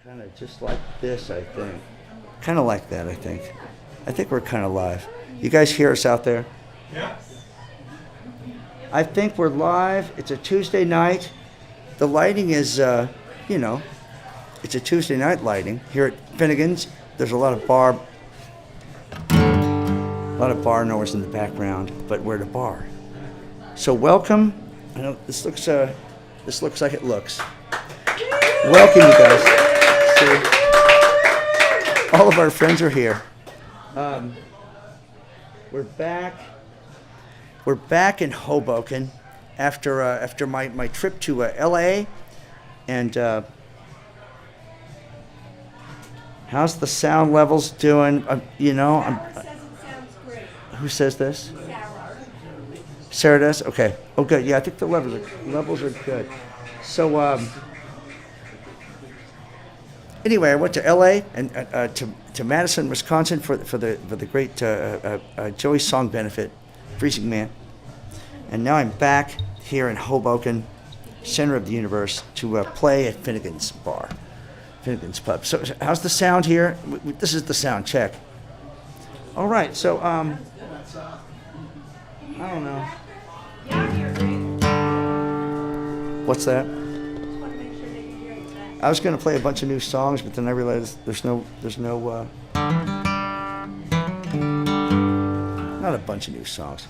Kind of just like this, I think. Kind of like that, I think. I think we're kind of live. You guys hear us out there? Yes. I think we're live. It's a Tuesday night. The lighting is, it's a Tuesday night lighting. Here at Finnegan's, there's a lot of bar noise in the background, but we're at a bar. So welcome. I know this looks like it looks. Welcome, you guys. See, all of our friends are here. We're back. We're back in Hoboken after my trip to L.A. And how's the sound levels doing? Sarah says it sounds great. Who says this? Sarah. Sarah does? Okay. Oh, good. Yeah, I think the levels are good. So anyway, I went to L.A. and to Madison, Wisconsin for the great Joey Song benefit, Freezing Man. And now I'm back here in Hoboken, center of the universe, to play at Finnegan's bar, Finnegan's pub. So how's the sound here? This is the sound check. All right, so I don't know. What's that? I was going to play a bunch of new songs, but then I realized there's no not a bunch of new songs.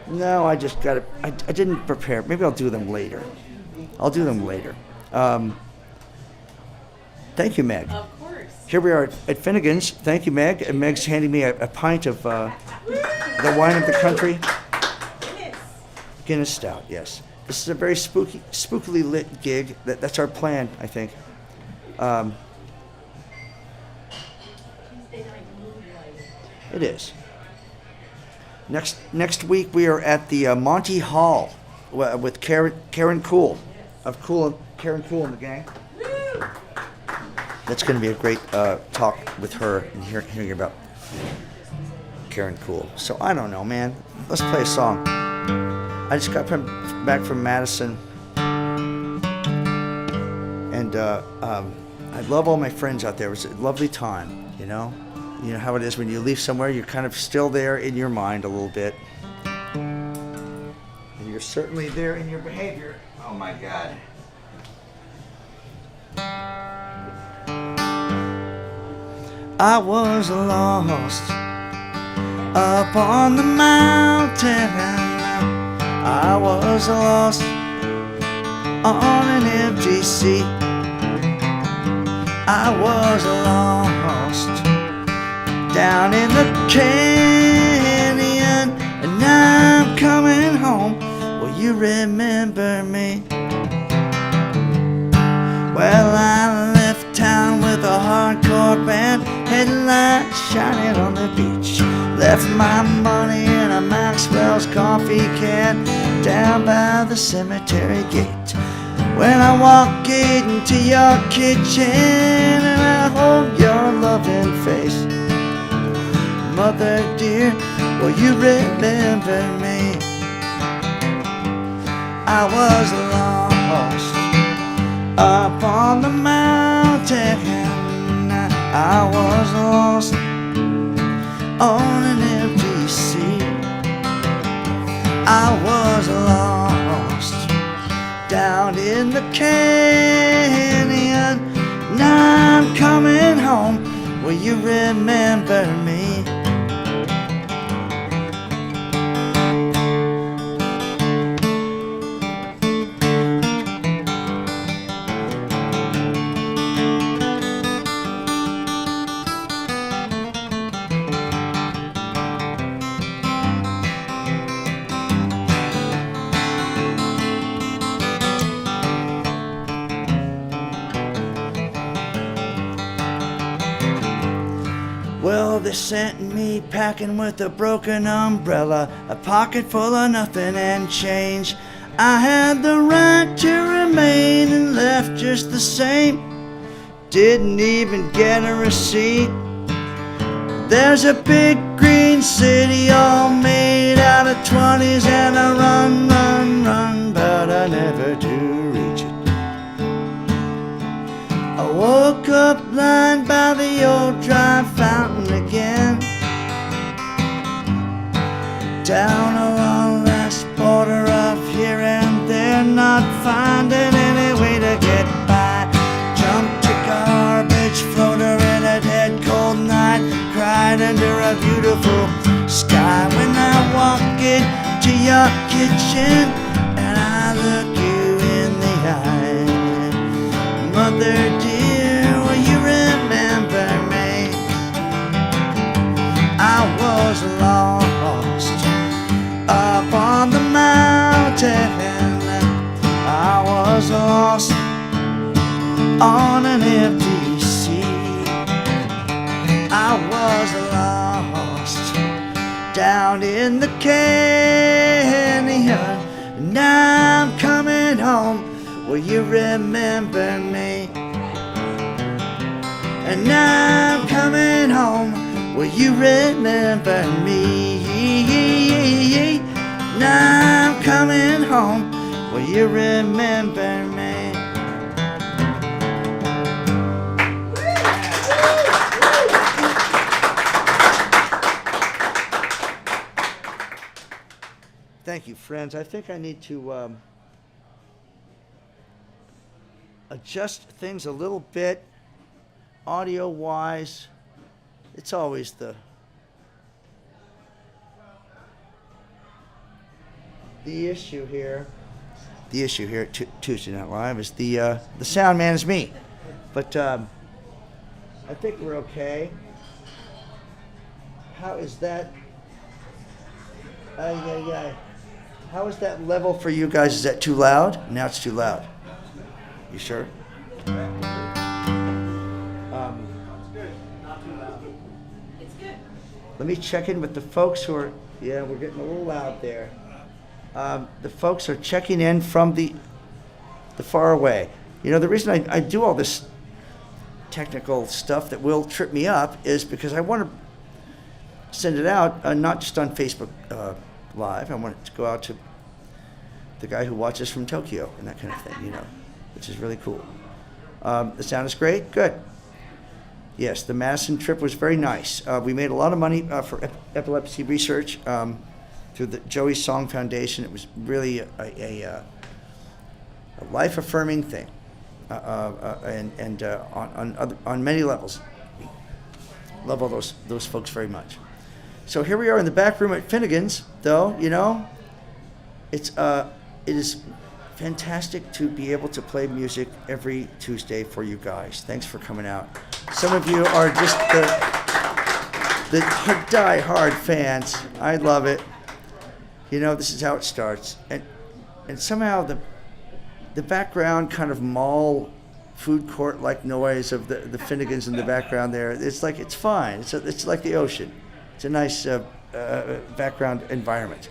No, I just got it. I didn't prepare. Maybe I'll do them later. Thank you, Meg. Of course. Here we are at Finnegan's. Thank you, Meg. And Meg's handing me a pint of the wine of the country. Guinness Stout, yes. This is a very spookily lit gig. That's our plan, I think. It is. Next week we are at the Monty Hall with Karen Cool of Karen Cool and the gang. That's going to be a great talk with her and hearing about Karen Cool. So I don't know, man. Let's play a song. I just got back from Madison, and I love all my friends out there. It was a lovely time, you know. You know how it is when you leave somewhere, you're kind of still there in your mind a little bit. And you're certainly there in your behavior. Oh my God. I was lost up on the mountain. I was lost on an empty sea. I was lost down in the canyon, and now I'm coming home. Will you remember me? Well, I left town with a hardcore band, headlights shining on the beach. Left my money in a Maxwell's coffee can down by the cemetery gate. When I walk into your kitchen and I hold your loving face, Mother dear, will you remember me? I was lost up on the mountain. I was lost on an empty sea. I was lost down in the canyon. Now I'm coming home. Will you remember me? Well, they sent me packing with a broken umbrella, a pocket full of nothing and change. I had the right to remain and left just the same. Didn't even get a receipt. There's a big green city all made out of 20s, and I run, but I never do reach it. I woke dry fountain again. Down along this border of here and there, not finding any way to get by. Jumped to garbage floater in a dead cold night, cried under a beautiful sky. When I walk into your kitchen and I look you in the eye, Mother dear, will you remember me? I was lost up on the mountain, I was lost on an empty sea. I was lost down in the canyon. Now I'm coming home, will you remember me? And now I'm coming home, will you remember me? Now I'm coming home, will you remember me? Thank you, friends. I think I need to adjust things a little bit, audio-wise. It's always the issue here. The issue here at Tuesday Night Live is the sound man is me, but I think we're okay. How is that? How is that level for you guys? Is that too loud? Now it's too loud. You sure? Let me check in with the folks who are, yeah, we're getting a little loud there. The folks are checking in from the far away. You know, the reason I do all this technical stuff that will trip me up is because I want to send it out, not just on Facebook Live. I want it to go out to the guy who watches from Tokyo and that kind of thing, you know, which is really cool. The sound is great? Good. Yes, the Madison trip was very nice. We made a lot of money for epilepsy research through the Joey Song Foundation. It was really a life-affirming thing, and on many levels. Love all those folks very much. So here we are in the back room at Finnegan's, though. You know, it is fantastic to be able to play music every Tuesday for you guys. Thanks for coming out. Some of you are just the die-hard fans. I love it. You know, this is how it starts. And somehow the background kind of mall food court-like noise of the Finnegans in the background there, it's like, it's fine. It's like the ocean. It's a nice background environment.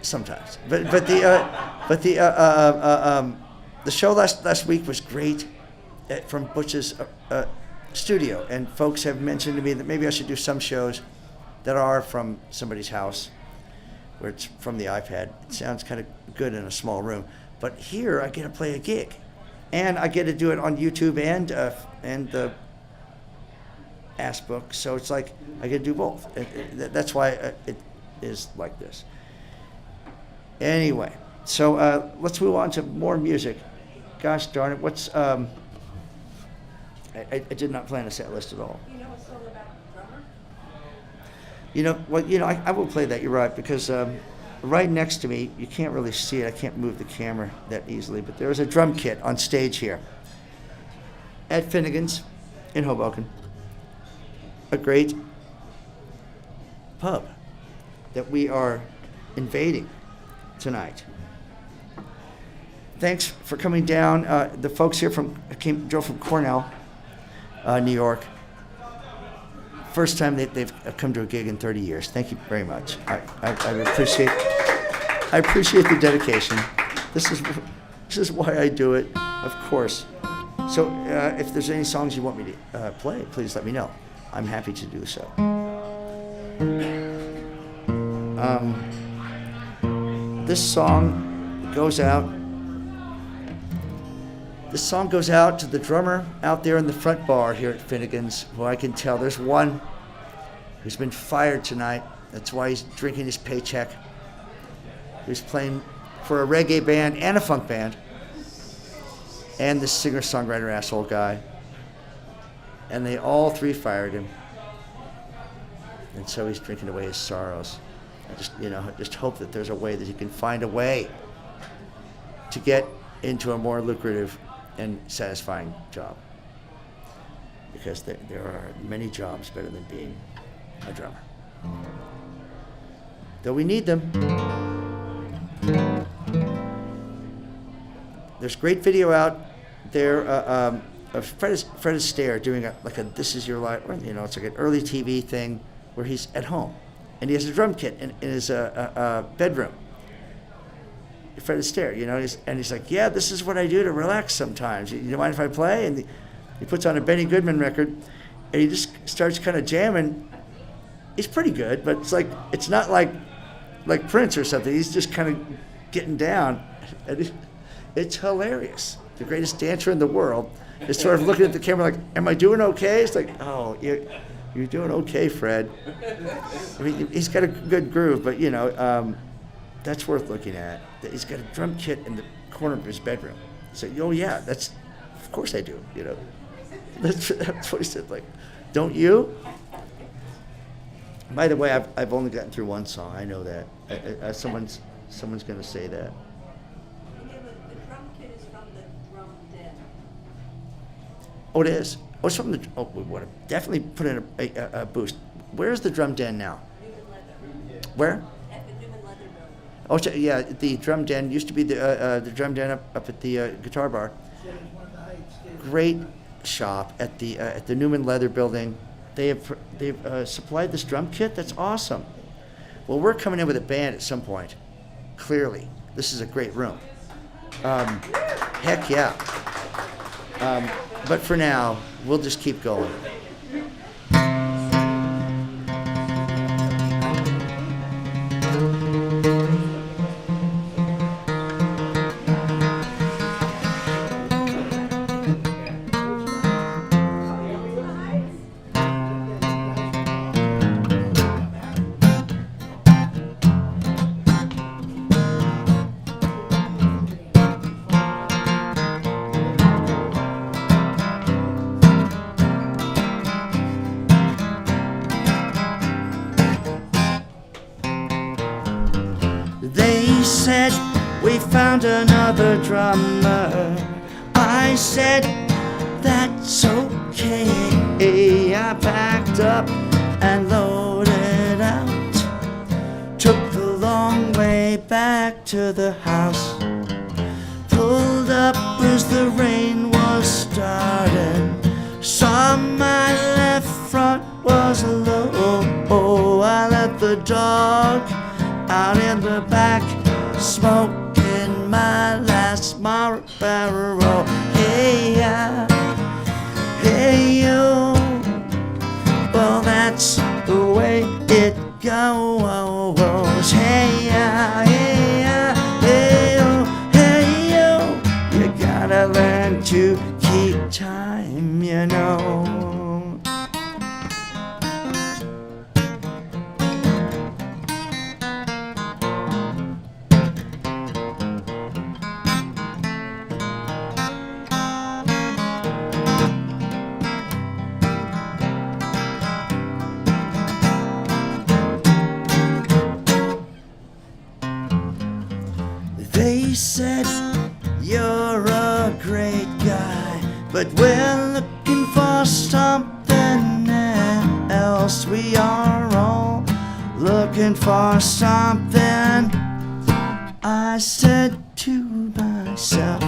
Sometimes, but the show last week was great from Butch's studio, and folks have mentioned to me that maybe I should do some shows that are from somebody's house, where it's from the iPad. It sounds kind of good in a small room, but here I get to play a gig, and I get to do it on YouTube and the Ask Book. So it's like I get to do both. That's why it is like this. Anyway, so let's move on to more music. Gosh darn it, what's I did not plan a set list at all. You know a song about the drummer? You know, well, you know, I will play that, you're right, because right next to me, you can't really see it, I can't move the camera that easily, but there is a drum kit on stage here at Finnegan's in Hoboken. A great pub that we are invading tonight. Thanks for coming down. The folks here drove from Cornell, New York. First time they've come to a gig in 30 years. Thank you very much. I appreciate the dedication. This is why I do it, of course. So if there's any songs you want me to play, please let me know. I'm happy to do so. This song goes out This song goes out to the drummer out there in the front bar here at Finnegan's, who I can tell there's one who's been fired tonight. That's why he's drinking his paycheck. He's playing for a reggae band and a funk band, and the singer-songwriter asshole guy. And they all three fired him. And so he's drinking away his sorrows. I just hope that there's a way that he can find a way to get into a more lucrative and satisfying job. Because there are many jobs better than being a drummer. Though we need them. There's great video out there of Fred Astaire doing a This Is Your Life, it's like an early TV thing where he's at home and he has a drum kit in his bedroom. Fred Astaire, and he's like, yeah, this is what I do to relax sometimes. You don't mind if I play? And he puts on a Benny Goodman record and he just starts kind of jamming. He's pretty good, but it's not like Prince or something. He's just kind of getting down. And it's hilarious. The greatest dancer in the world is sort of looking at the camera like, am I doing okay? It's like, oh, you're doing okay, Fred. I mean, he's got a good groove, but, that's worth looking at. He's got a drum kit in the corner of his bedroom. So, oh, yeah, of course I do, That's what he said, don't you? By the way, I've only gotten through one song. I know that. Someone's going to say that. The drum kit is from the drum den. Oh, it is? Oh, it's from we want to definitely put in a boost. Where's the drum den now? Newman Leather. Where? At the Newman Leather building. Oh, yeah, the drum den used to be the drum den up at the guitar bar. Great shop at the Newman Leather building. They've supplied this drum kit. That's awesome. Well, we're coming in with a band at some point. Clearly, this is a great room. Heck yeah. But for now, we'll just keep going. They said we found another drummer. I said that's okay. I packed up and loaded out. Took the long way back to the house. Pulled up as the rain was starting. Saw my left front was low. I let the dog out in the back, smoking my last Marlboro. Hey, hey, you. Well, that's the way it goes. Hey, hey, hey, you gotta learn to keep time, They said you're a great guy, but we're looking for something else. We are all looking for something. I said to myself,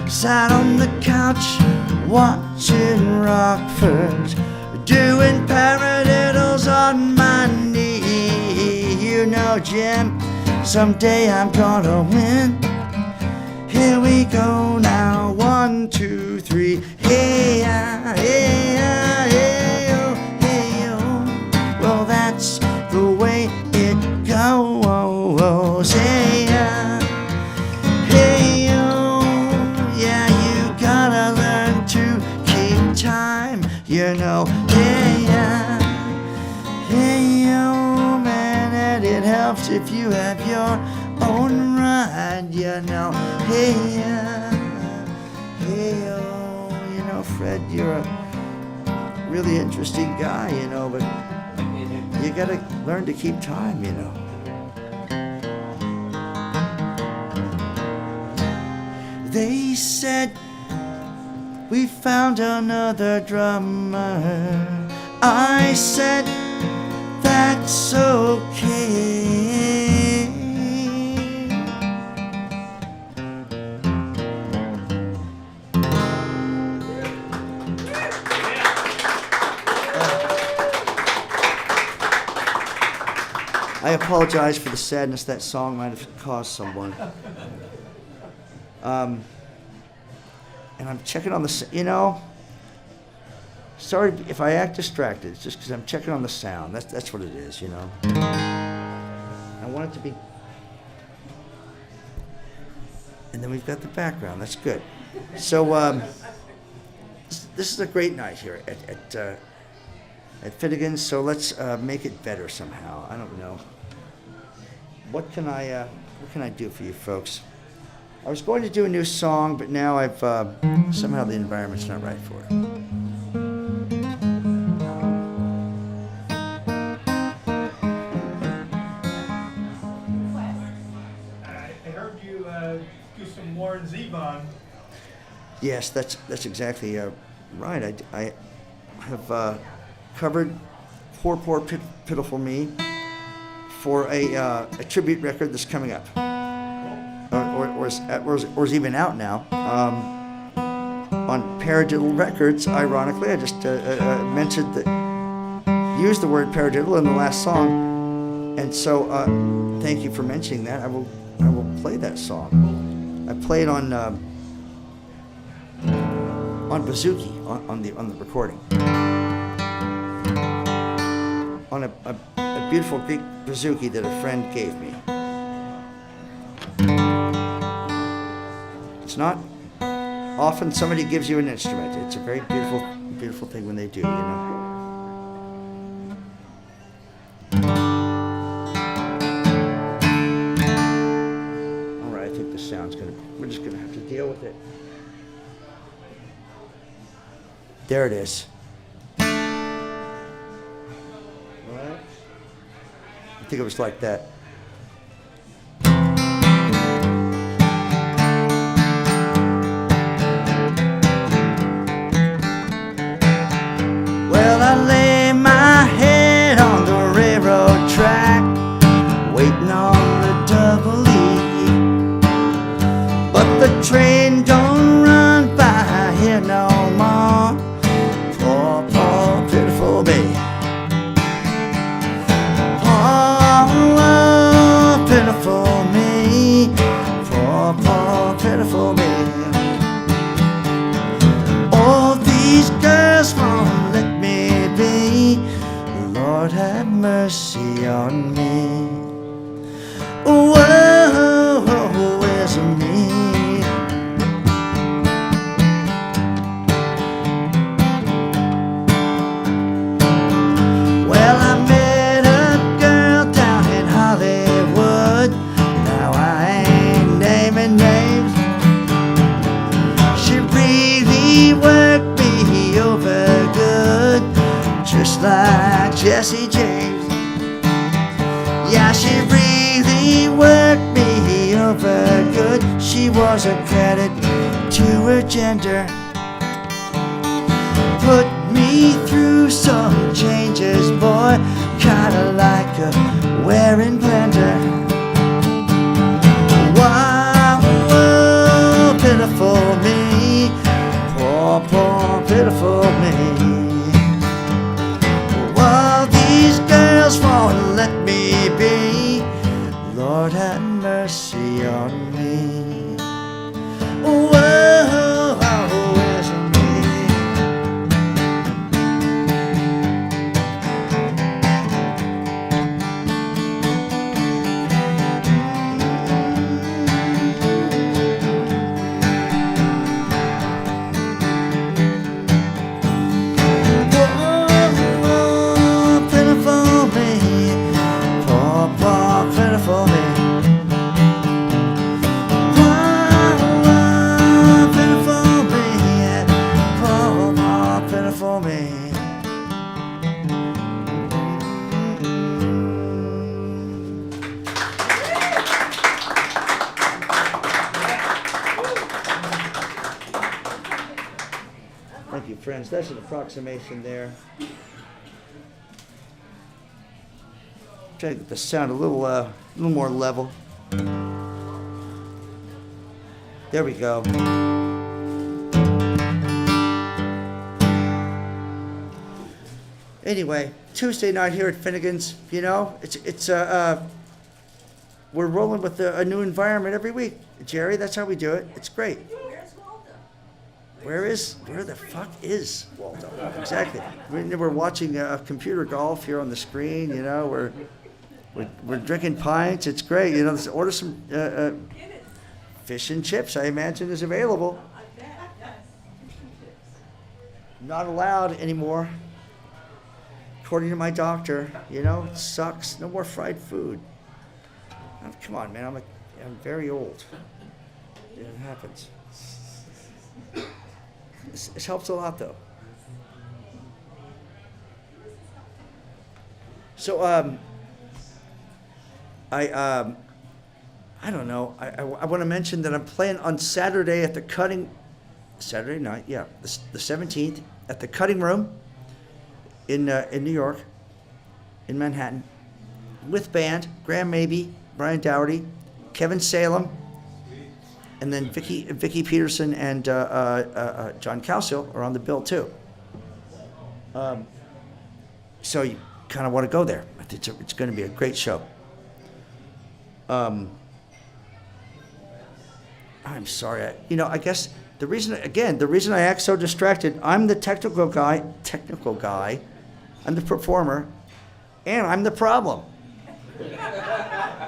sat on the couch watching Rockford, doing paradiddles on my knee. Jim, someday I'm gonna win. Here we go now, 1, 2, 3. Hey, hey, hey, oh, hey, oh. Well, that's the way it goes. Hey, hey, oh, yeah, you yourselves if you have your own ride, you know. Hey, hey, oh, you know, Fred, you're a really interesting guy, you know, but you gotta learn to keep time, you know. They said we found another drummer. I said that's okay. I apologize for the sadness that song might have caused someone. And I'm checking on the, you know, sorry if I act distracted. It's just because I'm checking on the sound. That's what it is, you know. I want it to be, and then we've got the background. That's good. So this is a great night here at Finnegan. So let's make it better somehow. I don't know. What can I do for you folks? I was going to do a new song, but now I've somehow the environment's not right for it. I heard you do some Warren Zevon. Yes, that's exactly right. I have covered Poor Pitiful Me for a tribute record that's coming up. Or is even out now on Paradiddle Records. Ironically, I just mentioned that, used the word paradiddle in the last song, and so thank you for mentioning that. I will play that song. I play it on bouzouki on the recording, on a beautiful Greek bouzouki that a friend gave me. It's not often somebody gives you an instrument. It's a very beautiful, beautiful thing when they do, you know. All right, I think the sound's we're just gonna have to deal with it. There it is. All right. I think it was like that. Well, I lay my head on the railroad track, waiting on the double E. But the train don't run by here no more. Poor, poor, pitiful me. Poor, pitiful me. Poor, poor, pitiful me. All these girls won't let me be. Lord have mercy on me. Whoa, where's me? Well, I met a girl down in Hollywood. Now I ain't naming names. She really worked me over good, just like Jesse James. Yeah, she really worked me over good. She was a credit to her gender. Put me through some changes, boy, kinda like a wearing blender. Wow, whoa, pitiful me. Poor, poor, pitiful me. Well, these girls won't let me be. Lord have mercy on me. Whoa, where's me? Whoa, pitiful me. Poor, poor, pitiful friends, that's an approximation there. Try to get the sound a little more level. There we go. Anyway, Tuesday night here at Finnegan's, you know, we're rolling with a new environment every week. Jerry, that's how we do it. It's great. Where's Waldo? Where the fuck is Waldo? Exactly. We're watching computer golf here on the screen, you know, we're drinking pints. It's great. You know, let's order some fish and chips, I imagine, is available. I bet, yes. Fish and chips. Not allowed anymore. According to my doctor, you know, it sucks. No more fried food. Oh, come on, man. I'm very old. It happens. This helps a lot, though. So, I don't know. I want to mention that I'm playing on Saturday at the Saturday night, yeah, the 17th at the Cutting Room in New York, in Manhattan, with band, Graham Mabey, Brian Dougherty, Kevin Salem, and then Vicky Peterson and John Calcio are on the bill too. So you kind of want to go there. It's going to be a great show. I'm sorry. I guess the reason I act so distracted, I'm the technical guy. I'm the performer, and I'm the problem.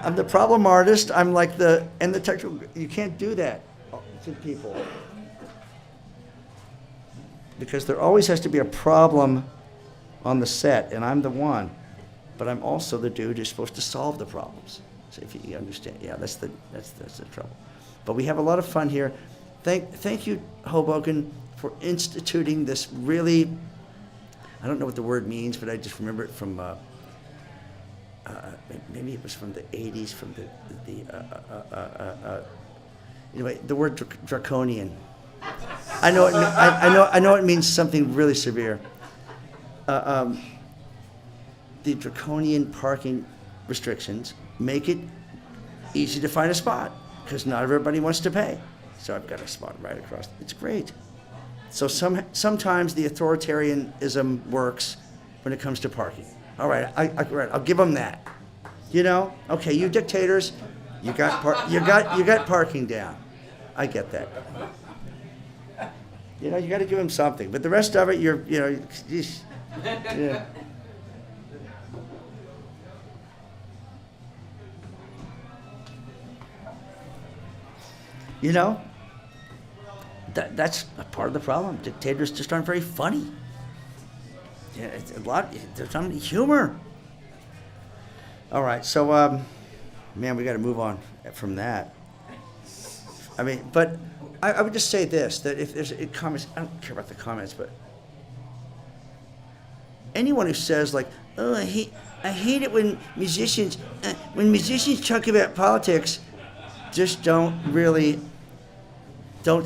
I'm the problem artist. I'm like the technical. You can't do that to people because there always has to be a problem on the set, and I'm the one. But I'm also the dude who's supposed to solve the problems. So if you understand, yeah, that's the trouble. But we have a lot of fun here. Thank you, Hoboken, for instituting this really. I don't know what the word means, but I just remember it from. Maybe it was from the 80s, from anyway, the word draconian. I know it means something really severe. The draconian parking restrictions make it easy to find a spot because not everybody wants to pay. So I've got a spot right across. It's great. So sometimes the authoritarianism works when it comes to parking. All right, I'll give them that. You know, okay, you dictators, you got parking down. I get that. You know, you got to give them something, but the rest of it, yeah. You know, that's a part of the problem. Dictators just aren't very funny. Yeah, it's a lot. There's not any humor. All right, so man, we got to move on from that. I mean, but I would just say this: that if there's comments, I don't care about the comments, but anyone who says like, "Oh, I hate it when musicians talk about politics," just don't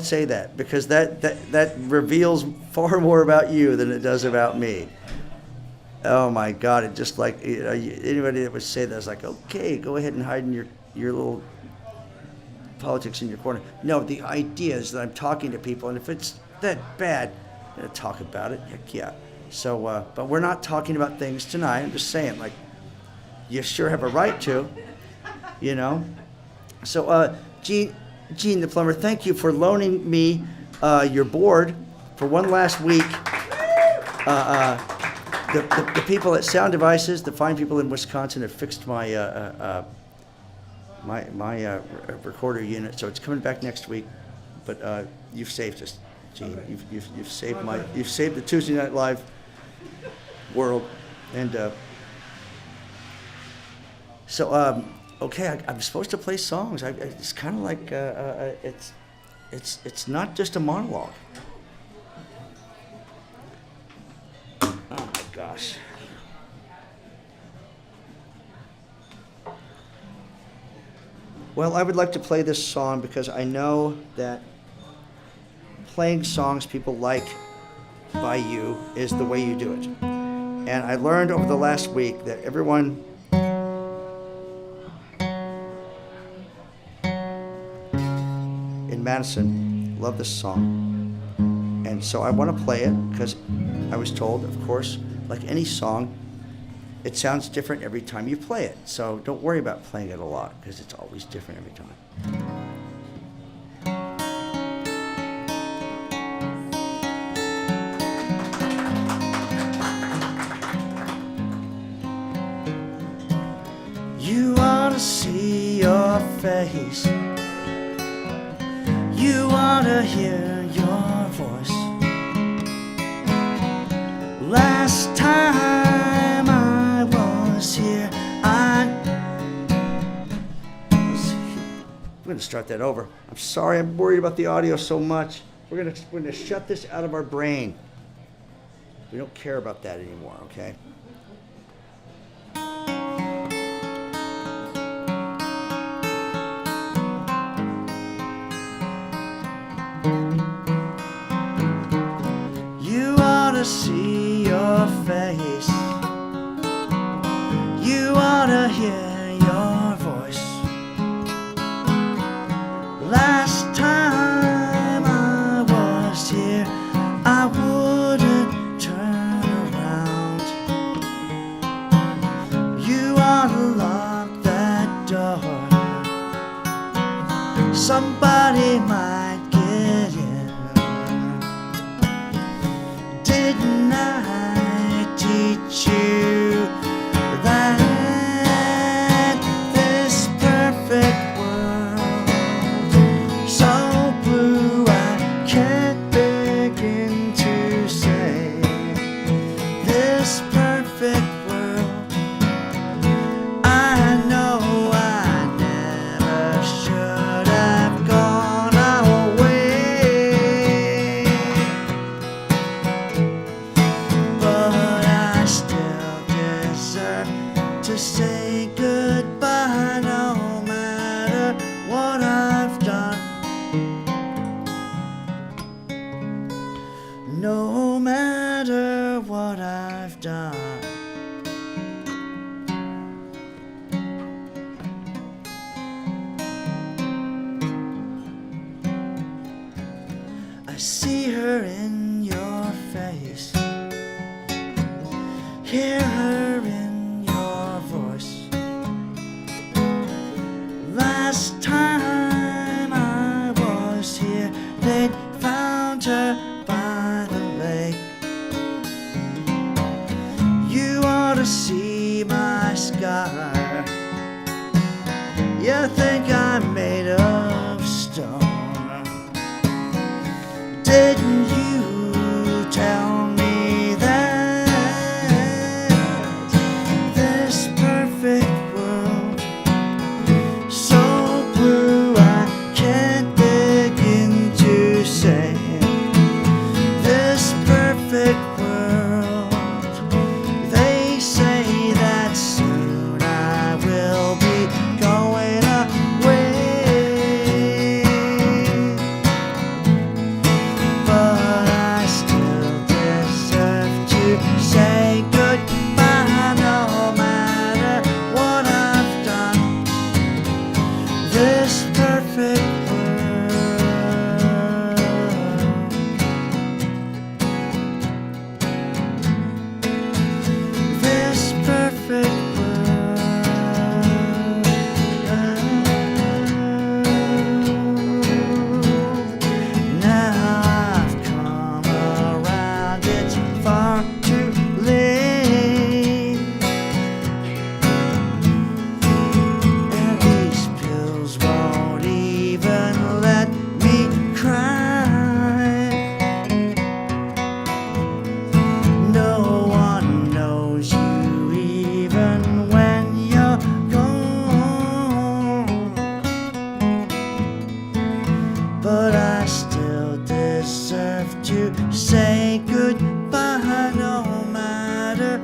say that, because that reveals far more about you than it does about me. Oh my God! It just like anybody that would say that is like, okay, go ahead and hide in your little politics in your corner. No, the idea is that I'm talking to people, and if it's that bad, I'm gonna talk about it. Heck yeah. So, but we're not talking about things tonight. I'm just saying, like, you sure have a right to, you know. So, Gene the plumber, thank you for loaning me your board for one last week. The people at Sound Devices, the fine people in Wisconsin, have fixed my recorder unit, so it's coming back next week. But you've saved us, Gene. You've saved the Tuesday Night Live world, and so okay, I'm supposed to play songs. It's kind of like it's not just a monologue. Oh my gosh. Well, I would like to play this song because I know that playing songs people like by you is the way you do it. And I learned over the last week that everyone in Madison loved this song. And so I want to play it because I was told, of course, like any song, it sounds different every time you play it. So don't worry about playing it a lot because it's always different every time. You ought to see your face. You ought to hear your voice. Last time I was here, I'm going to start that over. I'm sorry, I'm worried about the audio so much. We're going to shut this out of our brain. We don't care about that anymore, okay? You ought to see your face. You ought to hear your voice. Last time I was here, I wouldn't turn around. You ought to lock that door. Somebody might get in. Didn't I teach you that this perfect world, so blue I can't begin to say, this perfect world, I know I never should have gone away, but I still deserve to say goodbye no matter what I've done. No matter what I've done. I see her in your face, hear her in your voice. Last time I was here, they'd found her by the lake. You ought to see my scar. You think I'm made of stone. Didn't you tell me that this perfect world, so blue I can't begin to say, this perfect world, they say that soon I will be going away, but I still deserve to say goodbye no matter what I've done. This perfect world, this perfect world. Now I've come around, it's far too late, and these pills won't even let me cry. No one knows you even when you're gone, but I still deserve to say goodbye no matter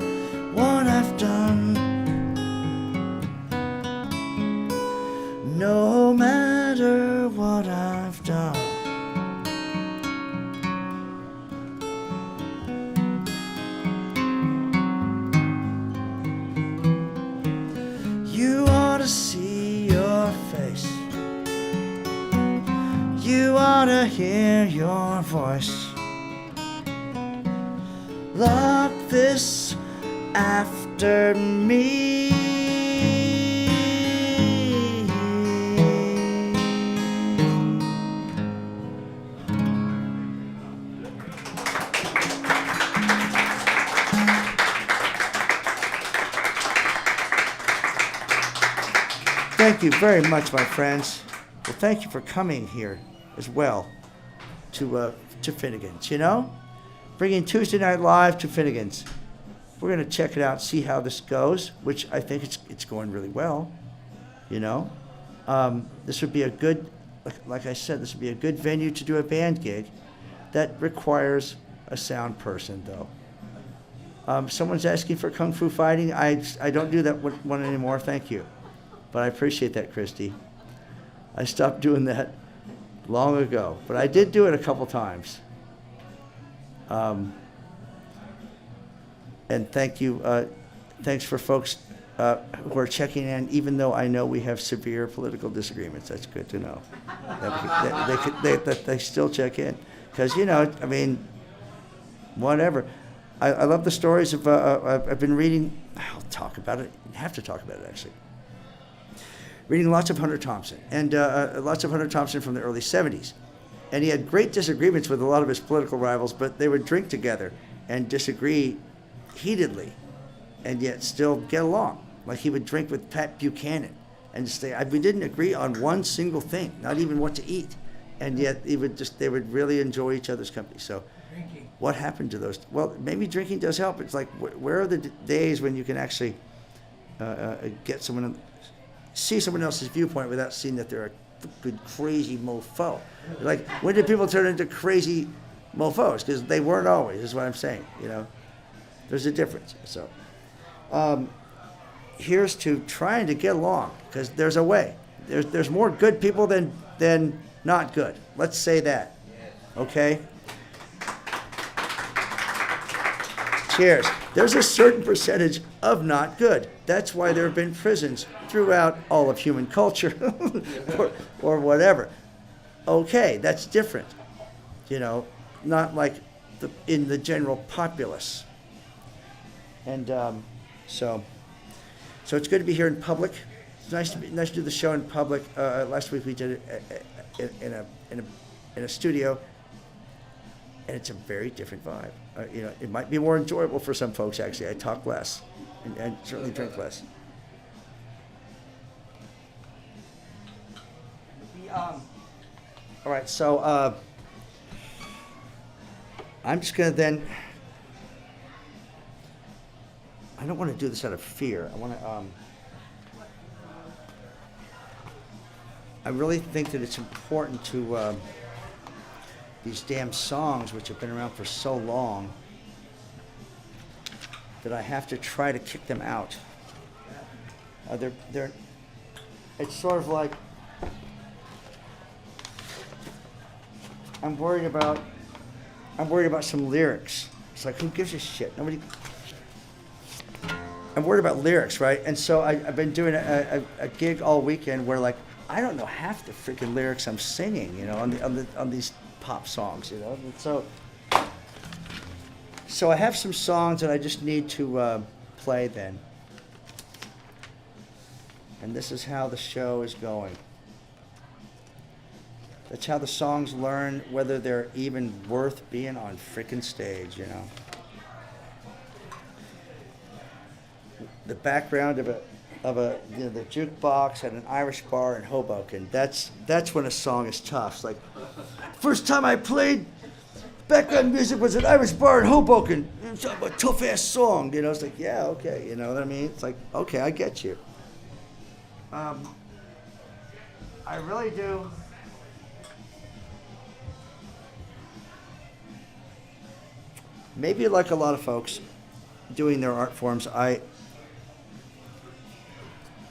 what I've done. No matter what I've done. to see your face. You ought to hear your voice. Lock this after me. Thank you very much, my friends. Well, thank you for coming here as well to Finnegan's, you know? Bringing Tuesday Night Live to Finnegan's. We're going to check it out, see how this goes, which I think it's going really well, you know? This would be a good, like I said, this would be a good venue to do a band gig that requires a sound person, though. Someone's asking for Kung Fu Fighting. I don't do that one anymore, thank you. But I appreciate that, Christy. I stopped doing that long ago, but I did do it a couple times. And thank you, thanks for folks who are checking in, even though I know we have severe political disagreements. That's good to know. That they still check in. Because, you know, I mean, whatever. I love the stories of, I've been reading, I'll talk about it, I have to talk about it actually. Reading lots of Hunter Thompson, and lots of Hunter Thompson from the early 70s. And he had great disagreements with a lot of his political rivals, but they would drink together and disagree heatedly, and yet still get along. Like he would drink with Pat Buchanan and say, we didn't agree on one single thing, not even what to eat. And yet they would really enjoy each other's company. So Drinking. what happened to those? Well, maybe drinking does help. It's like, where are the days when you can actually get someone, see someone else's viewpoint without seeing that they're a good crazy mofo? Like, when did people turn into crazy mofos? Because they weren't always, is what I'm saying, you know? There's a difference. So here's to trying to get along, because there's a way. There's more good people than not good. Let's say that, okay? Cheers. There's a certain percentage of not good. That's why there have been prisons throughout all of human culture or whatever. Okay, that's different. You know, not like in the general populace. And so it's good to be here in public. It's nice to do the show in public. Last week we did it in a studio, and it's a very different vibe. You know, it might be more enjoyable for some folks. Actually, I talk less and certainly drink less. All right, so I'm just gonna then. I don't want to do this out of fear. I want to. I really think that it's important to these damn songs, which have been around for so long, that I have to try to kick them out. They're. It's sort of like I'm worried about some lyrics. It's like, who gives a shit? Nobody. I'm worried about lyrics, right? And so I've been doing a gig all weekend where, like, I don't know half the freaking lyrics I'm singing, you know, on these pop songs, you know. And so I have some songs that I just need to play then. And this is how the show is going. That's how the songs learn whether they're even worth being on frickin' stage, you know. The background of a you know, the jukebox at an Irish bar in Hoboken. That's when a song is tough. It's like, first time I played background music was an Irish bar in Hoboken. It's a tough ass song, you know. It's like, yeah, okay, you know what I mean? It's like, okay, I get you. I really do. Maybe like a lot of folks doing their art forms,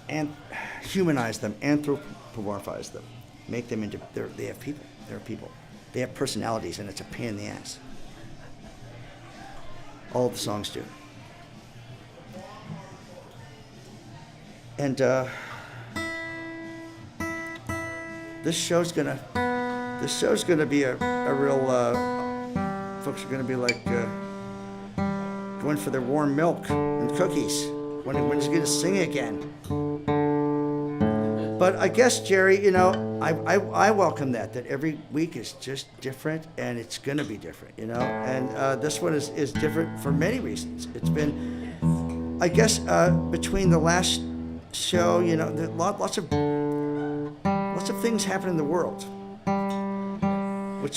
and humanize them, anthropomorphize them, make them into, they have people, they're people. They have personalities, and it's a pain in the ass. All the songs do. And this show's gonna be a real. Folks are gonna be like going for their warm milk and cookies when he's gonna sing again. But I guess, Jerry, you know, I welcome that every week is just different, and it's gonna be different, you know. And this one is different for many reasons. It's been, I guess, between the last show, you know, lots of things happen in the world, which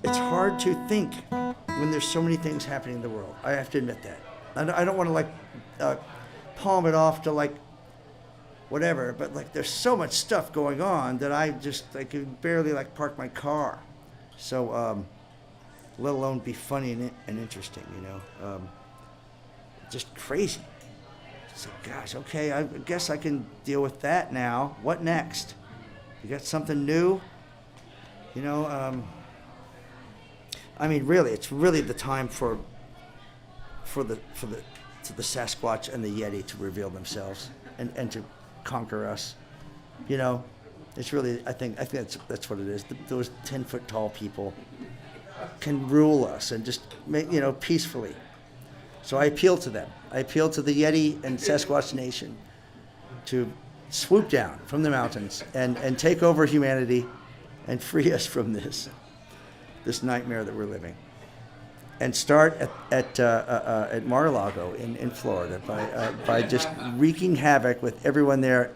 it's hard to think when there's so many things happening in the world. I have to admit that. I don't want to like palm it off to like whatever, but like there's so much stuff going on that I could barely like park my car. So let alone be funny and interesting, you know. Just crazy. So gosh, okay, I guess I can deal with that now. What next? You got something new? You know, I mean, really, it's really the time for the Sasquatch and the Yeti to reveal themselves and to conquer us. You know, it's really, I think that's what it is. Those 10-foot tall people can rule us and just make, you know, peacefully. So I appeal to them. I appeal to the Yeti and Sasquatch Nation to swoop down from the mountains and take over humanity and free us from this nightmare that we're living. And start at Mar-a-Lago in Florida by just wreaking havoc with everyone there,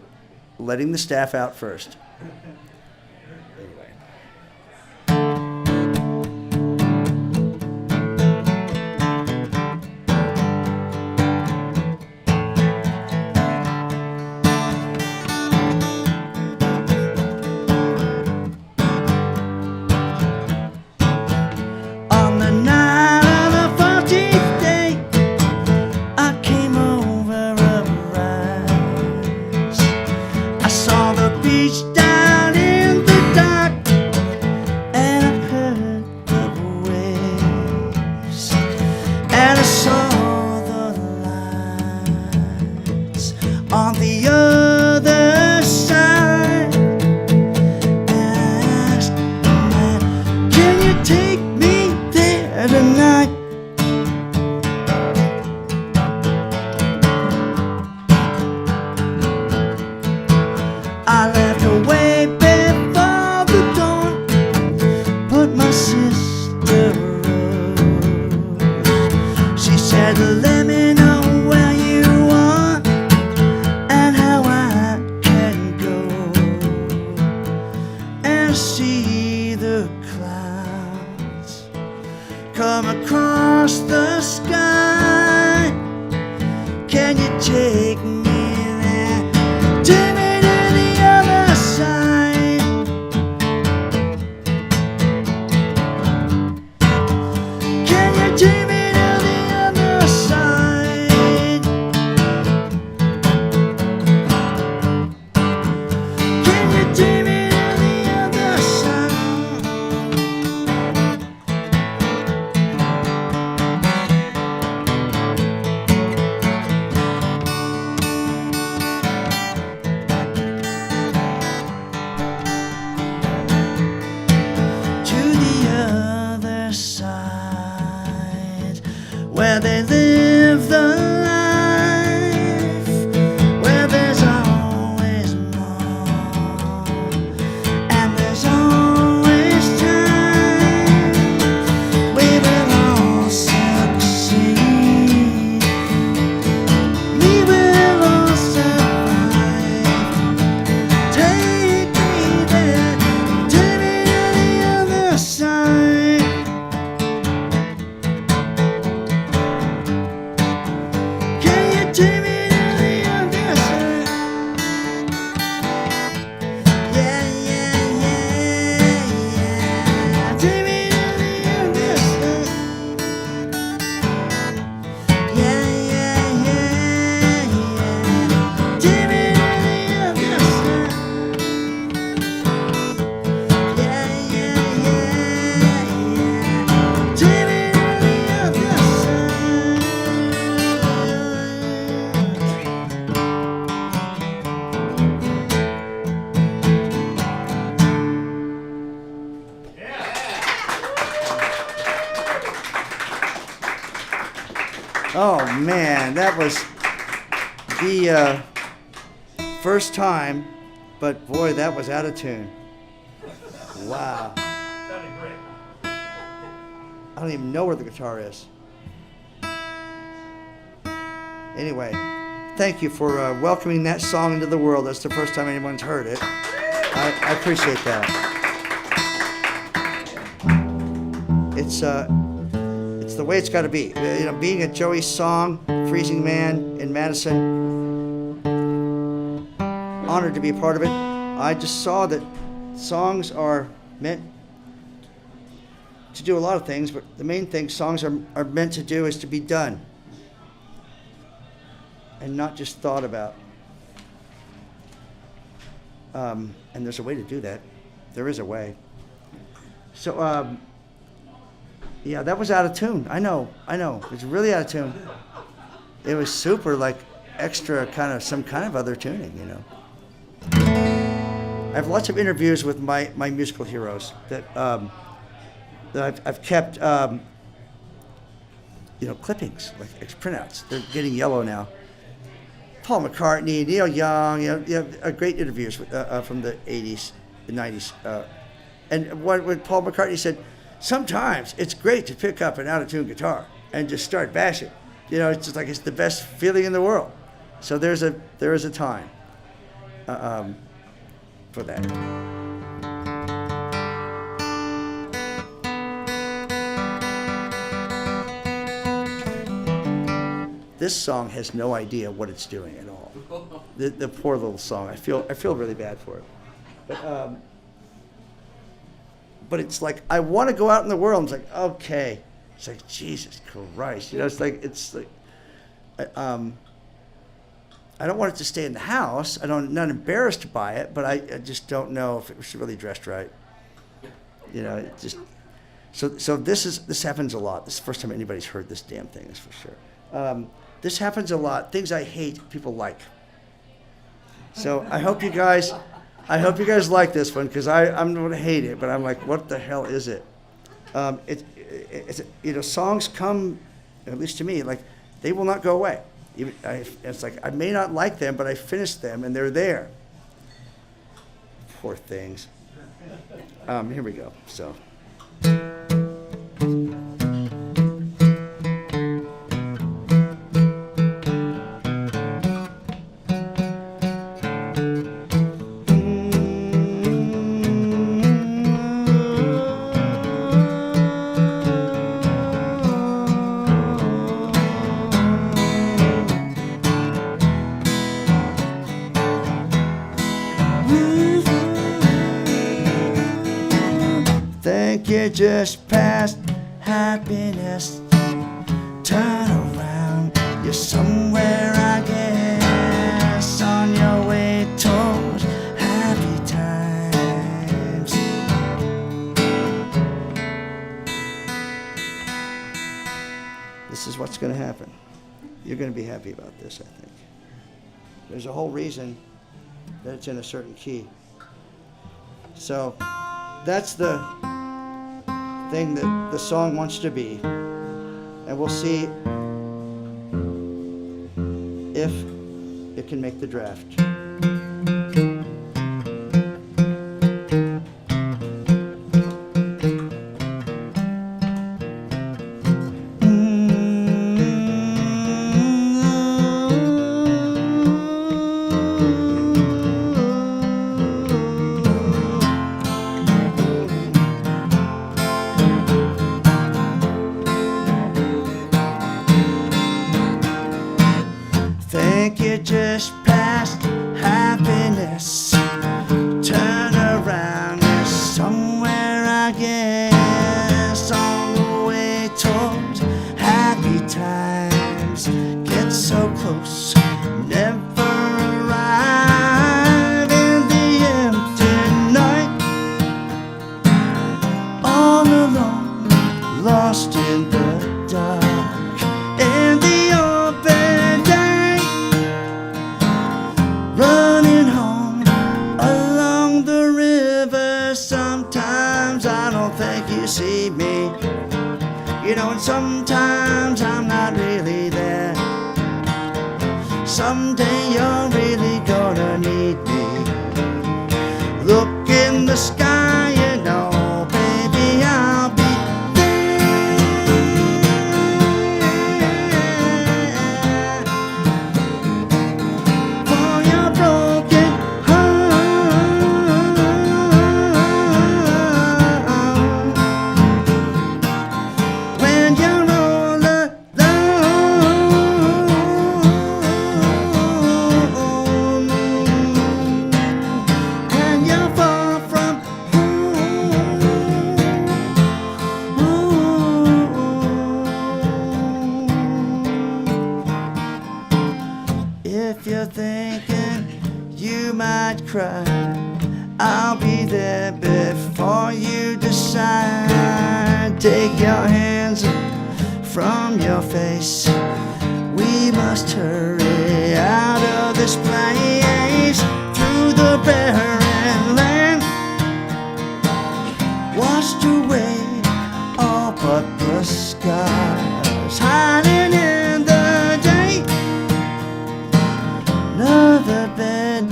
letting the staff out first. Let me know where you are and how I man, that was the first time, but boy, that was out of tune. Wow. Sounded great. I don't even know where the guitar is. Anyway, thank you for welcoming that song into the world. That's the first time anyone's heard it. I appreciate that. It's the way it's got to be. You know, being at Joey's song, Freezing Man in Madison, honored to be a part of it. I just saw that songs are meant to do a lot of things, but the main thing songs are meant to do is to be done and not just thought about. And there's a way to do that. There is a way. So, yeah, that was out of tune. I know. It was really out of tune. It was super, like, extra kind of, some kind of other tuning, you know. I have lots of interviews with my musical heroes that I've kept, you know, clippings, like printouts. They're getting yellow now. Paul McCartney, Neil Young, you know, great interviews with, from the 80s, the 90s. And when Paul McCartney said, sometimes it's great to pick up an out-of-tune guitar and just start bashing. You know, it's just like it's the best feeling in the world. So there is a time for that. This song has no idea what it's doing at all. The poor little song. I feel really bad for it. But it's like I want to go out in the world. And it's like, okay. It's like Jesus Christ. You know, it's like I don't want it to stay in the house. I'm not embarrassed by it, but I just don't know if it was really dressed right. You know, it just so this happens a lot. This is the first time anybody's heard this damn thing, that's for sure. This happens a lot. Things I hate, people like. So I hope you guys like this one, because I'm going to hate it, but I'm like, what the hell is it? It's you know, songs come, at least to me, like they will not go away. It's like I may not like them, but I finished them and they're there. Poor things. Here we go. So. Think you just passed happiness. Turn around, you're somewhere, I guess, on your way towards happy times. This is what's going to happen. You're going to be happy about this, I think. There's a whole reason that it's in a certain key. So that's the thing that the song wants to be, and we'll see if it can make the draft. Think you just passed happiness. Turn around, you're somewhere, I guess, on the way towards happy times. Get so close, never arrive in the empty night. All alone, lost in the dark, in the open day. Running home along the river. Sometimes I don't think you see me, you know, and sometimes I'm not really there. someday you're really gonna need me. Look in the sky, you know, baby, I'll be for your broken heart. When you're all alone and you're far from home. If you're thinking you might cry, I'll be there before you decide. Take your hands from your face. We must hurry out of this place, through the barren land, washed away all but the skies, hiding in the day. Another bed,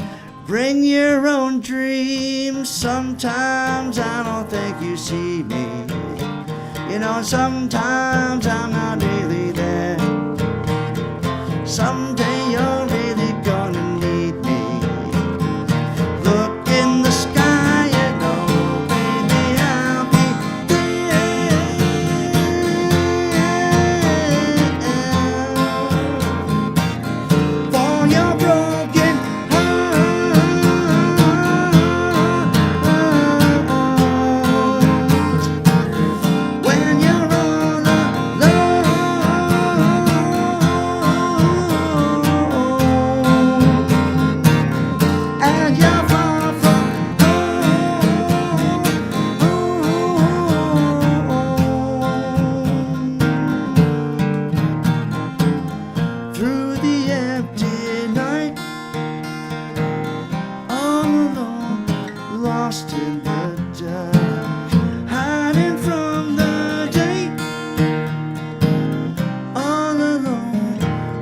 bring your own dreams. Sometimes I don't think you see me, you know, sometimes I'm not really there. Someday you're really gonna need me. Look in the sky, you know, baby, I'll be there. For your broken heart. When you're all alone and you're far from home. Through the empty night, all alone, lost in the dark, hiding from the day, all alone,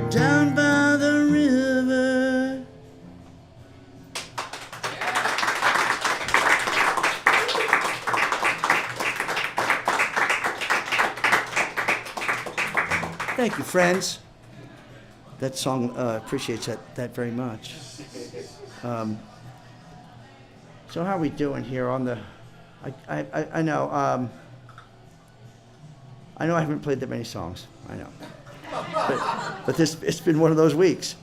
down by the river. Thank you, friends. That song appreciates that very much. So how are we doing here on the? I know. I know I haven't played that many songs. I know, but it's been one of those weeks.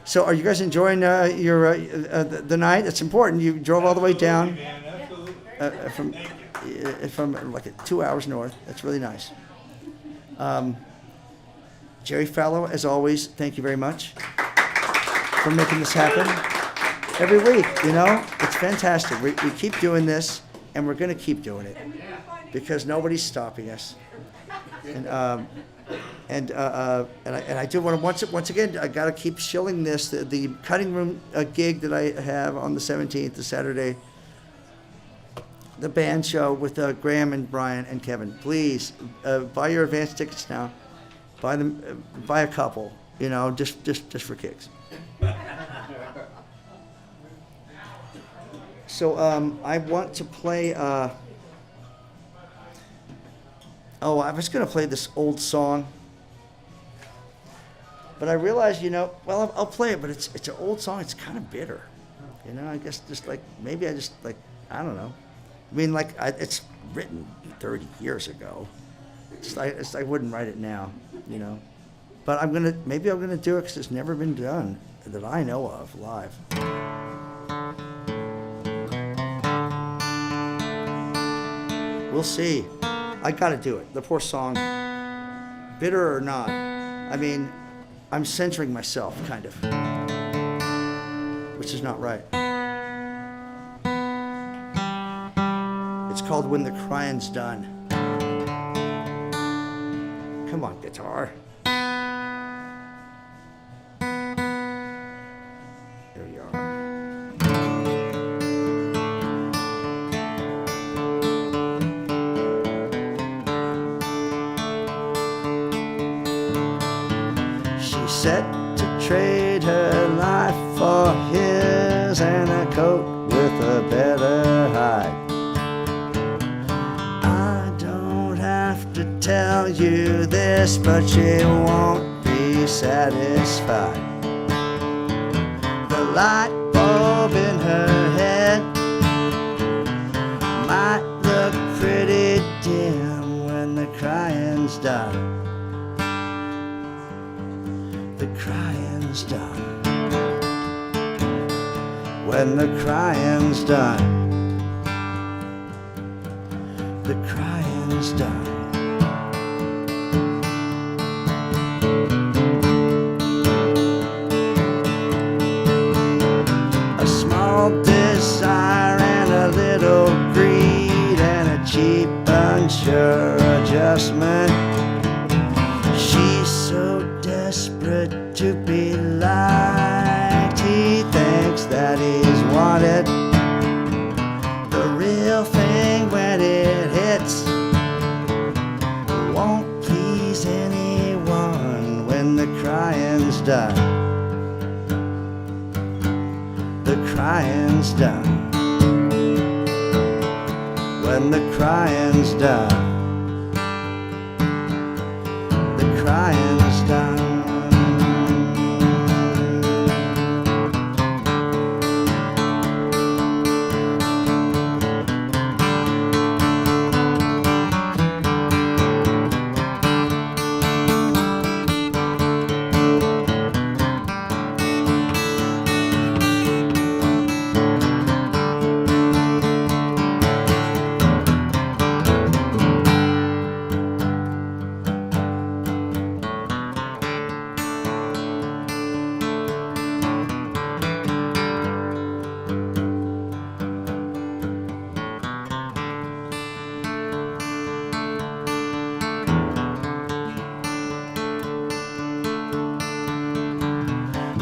So are you guys enjoying the night? It's important. You drove all the way down from like 2 hours north. That's really nice. Jerry Fallow, as always, thank you very much for making this happen every week. You know, it's fantastic. We keep doing this, and we're going to keep doing it because nobody's stopping us. And I do want to once again, I got to keep shilling this. The cutting room gig that I have on the 17th, the Saturday, the band show with Graham and Brian and Kevin. Please buy your advance tickets now. Buy them, buy a couple, you know, just for kicks. So I want to play. I was going to play this old song, but I realized, you know, well, I'll play it, but it's an old song. It's kind of bitter, you know. I guess just like maybe I don't know. I mean, like it's written 30 years ago. I wouldn't write it now, you know. But maybe I'm gonna do it because it's never been done that I know of live. We'll see. I gotta do it. The poor song, bitter or not. I mean, I'm censoring myself, kind of, which is not right. It's called When the Crying's Done. Come on, guitar. There you are. She set to trade her life for his and a coat with a better hide. I don't have to tell you this, but she won't be satisfied. The light bulb in her head might look pretty dim when the crying's done. The crying's done. When the crying's done. The crying's done. A small desire and a little greed and a cheap, unsure adjustment. She's so desperate to be liked. He thinks that he's wanted. The real thing when it hits won't please anyone when the crying's done. The crying's done. When the crying's done. The crying's done.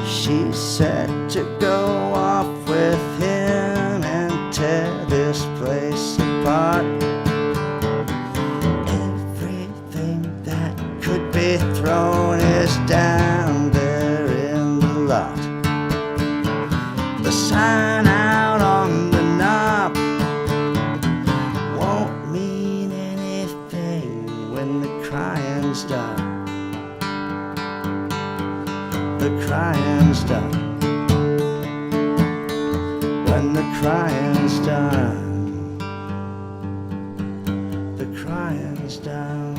She's set to go off with him and tear this place apart. Everything that could be thrown is down there in the lot. The sign out on the knob won't mean anything when the crying's done. The crying's done. When the crying's done. The crying's done.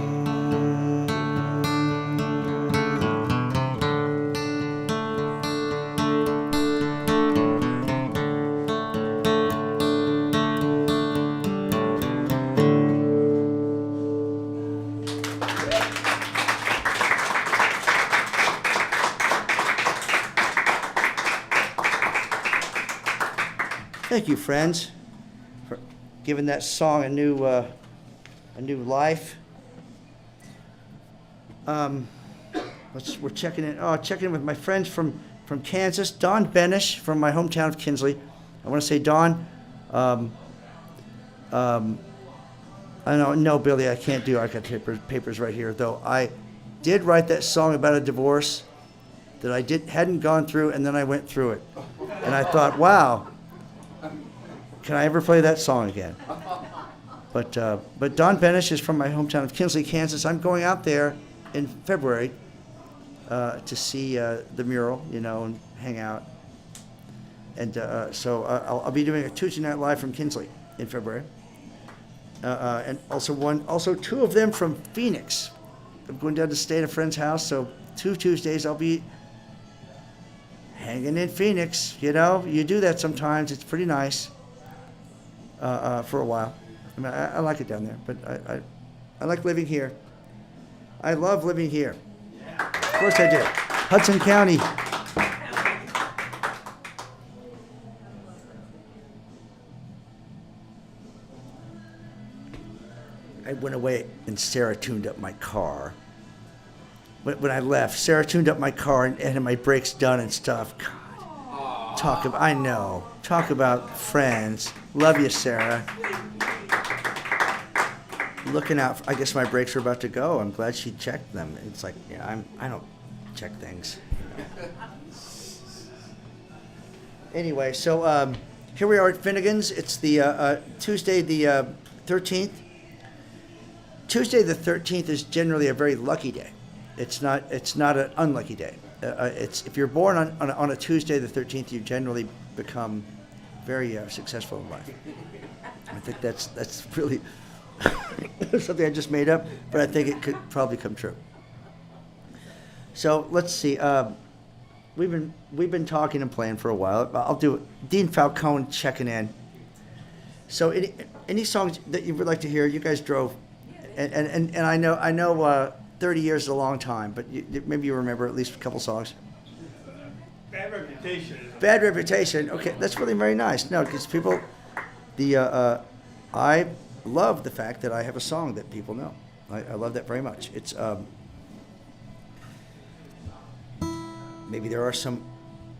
Thank you, friends, for giving that song a new life. We're checking in with my friends from Kansas. Don Benish from my hometown of Kinsley. I want to say, Don, I don't know, Billy, I can't do. I got papers right here, though. I did write that song about a divorce that I hadn't gone through, and then I went through it, and I thought, wow. Can I ever play that song again? But Don Benish is from my hometown of Kinsley, Kansas. I'm going out there in February to see the mural, and hang out. And so I'll be doing a Tuesday Night Live from Kinsley in February. And also two of them from Phoenix. I'm going down to stay at a friend's house, so 2 Tuesdays I'll be hanging in Phoenix. You do that sometimes. It's pretty nice. For a while. I mean, I like it down there, but I like living here. I love living here. Of course I do. Hudson County. I went away and Sarah tuned up my car. When I left, Sarah tuned up my car and had my brakes done and stuff. God, talk about friends. Love you, Sarah. Looking out. I guess my brakes are about to go. I'm glad she checked them. It's like, I don't check things. Anyway, so here we are at Finnegan's. It's the Tuesday the 13th. Tuesday the 13th is generally a very lucky day. It's not an unlucky day. It's if you're born on a Tuesday the 13th, you generally become very successful in life. I think that's really something I just made up, but I think it could probably come true. So let's see. We've been talking and playing for a while. I'll do it. Dean Falcone checking in. So any songs that you would like to hear? You guys drove, and I know 30 years is a long time, but maybe you remember at least a couple songs. Bad Reputation. Bad Reputation. Okay, that's really very nice. No, because people, I love the fact that I have a song that people know. I love that very much. It's maybe there are some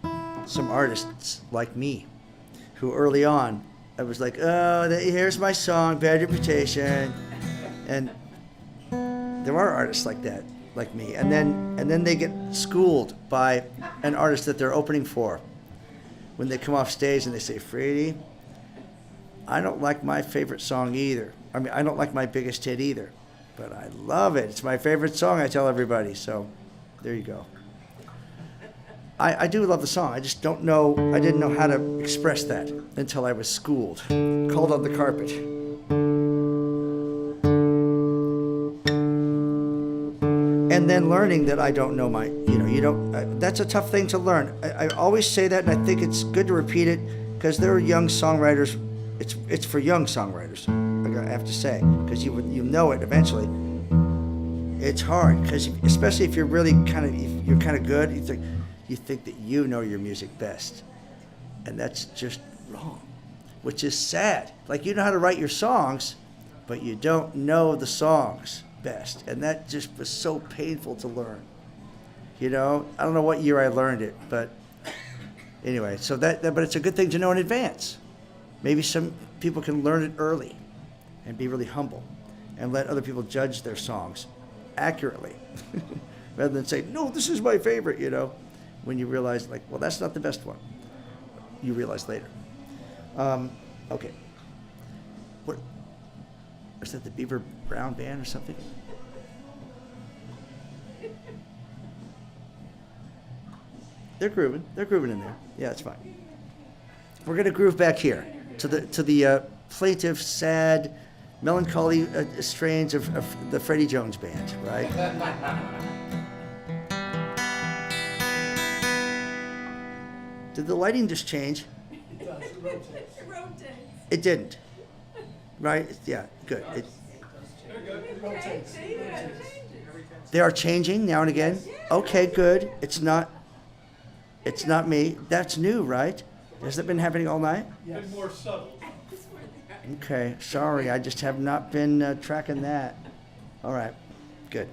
artists like me who early on I was like, oh, here's my song, Bad Reputation, and there are artists like that, like me, and then they get schooled by an artist that they're opening for when they come off stage and they say, Freddie, I don't like my favorite song either. I mean, I don't like my biggest hit either, but I love it. It's my favorite song, I tell everybody. So there you go. I do love the song. I just don't know, I didn't know how to express that until I was schooled, called on the carpet. And then learning that I don't know that's a tough thing to learn. I always say that, and I think it's good to repeat it, because there are young songwriters. It's for young songwriters, I have to say, because you know it eventually. It's hard, because especially if you're really kind of good, you think that you know your music best, and that's just wrong, which is sad. Like, you know how to write your songs, but you don't know the songs best, and that just was so painful to learn. I don't know what year I learned it, but anyway, so but it's a good thing to know in advance. Maybe some people can learn it early and be really humble and let other people judge their songs accurately rather than say, no, this is my favorite, when you realize, like, well, that's not the best one. You realize later. Okay. What? Is that the Beaver Brown Band or something? They're grooving in there. Yeah, it's fine. We're gonna groove back here to the plaintive, sad, melancholy strains of the Freddie Jones Band, right? Did the lighting just change? It does. It rotates. It rotates. It didn't. Right? Yeah, good. It rotates. They are changing now and again? Okay, good. It's not me. That's new, right? Has that been happening all night? Yes. Been more subtle. Okay, sorry. I just have not been tracking that. All right. Good.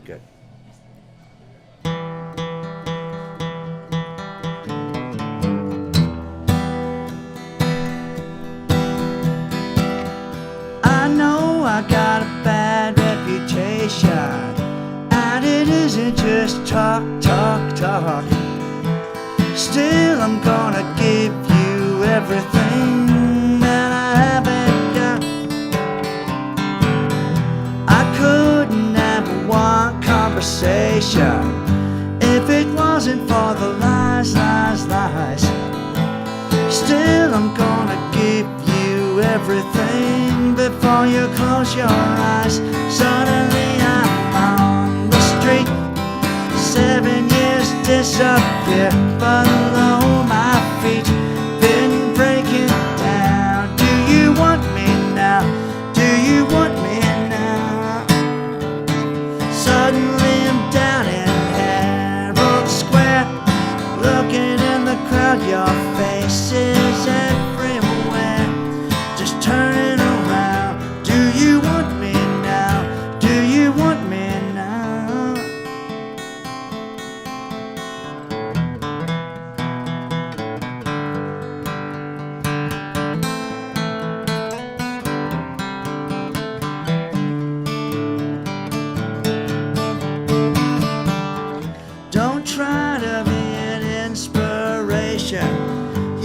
I know I got a bad reputation, and it isn't just talk. Still, I'm gonna give you everything that I haven't got. I couldn't have one conversation if it wasn't for the lies. Still, I'm gonna give you everything before you close your eyes. Suddenly I'm on the street, 7 years disappear below my feet, been breaking down. Do you want me now? Do you want me now? Suddenly I'm down in Herald Square, looking in the crowd, your face is everywhere, just turning around. Do you want me now? Do you want me now?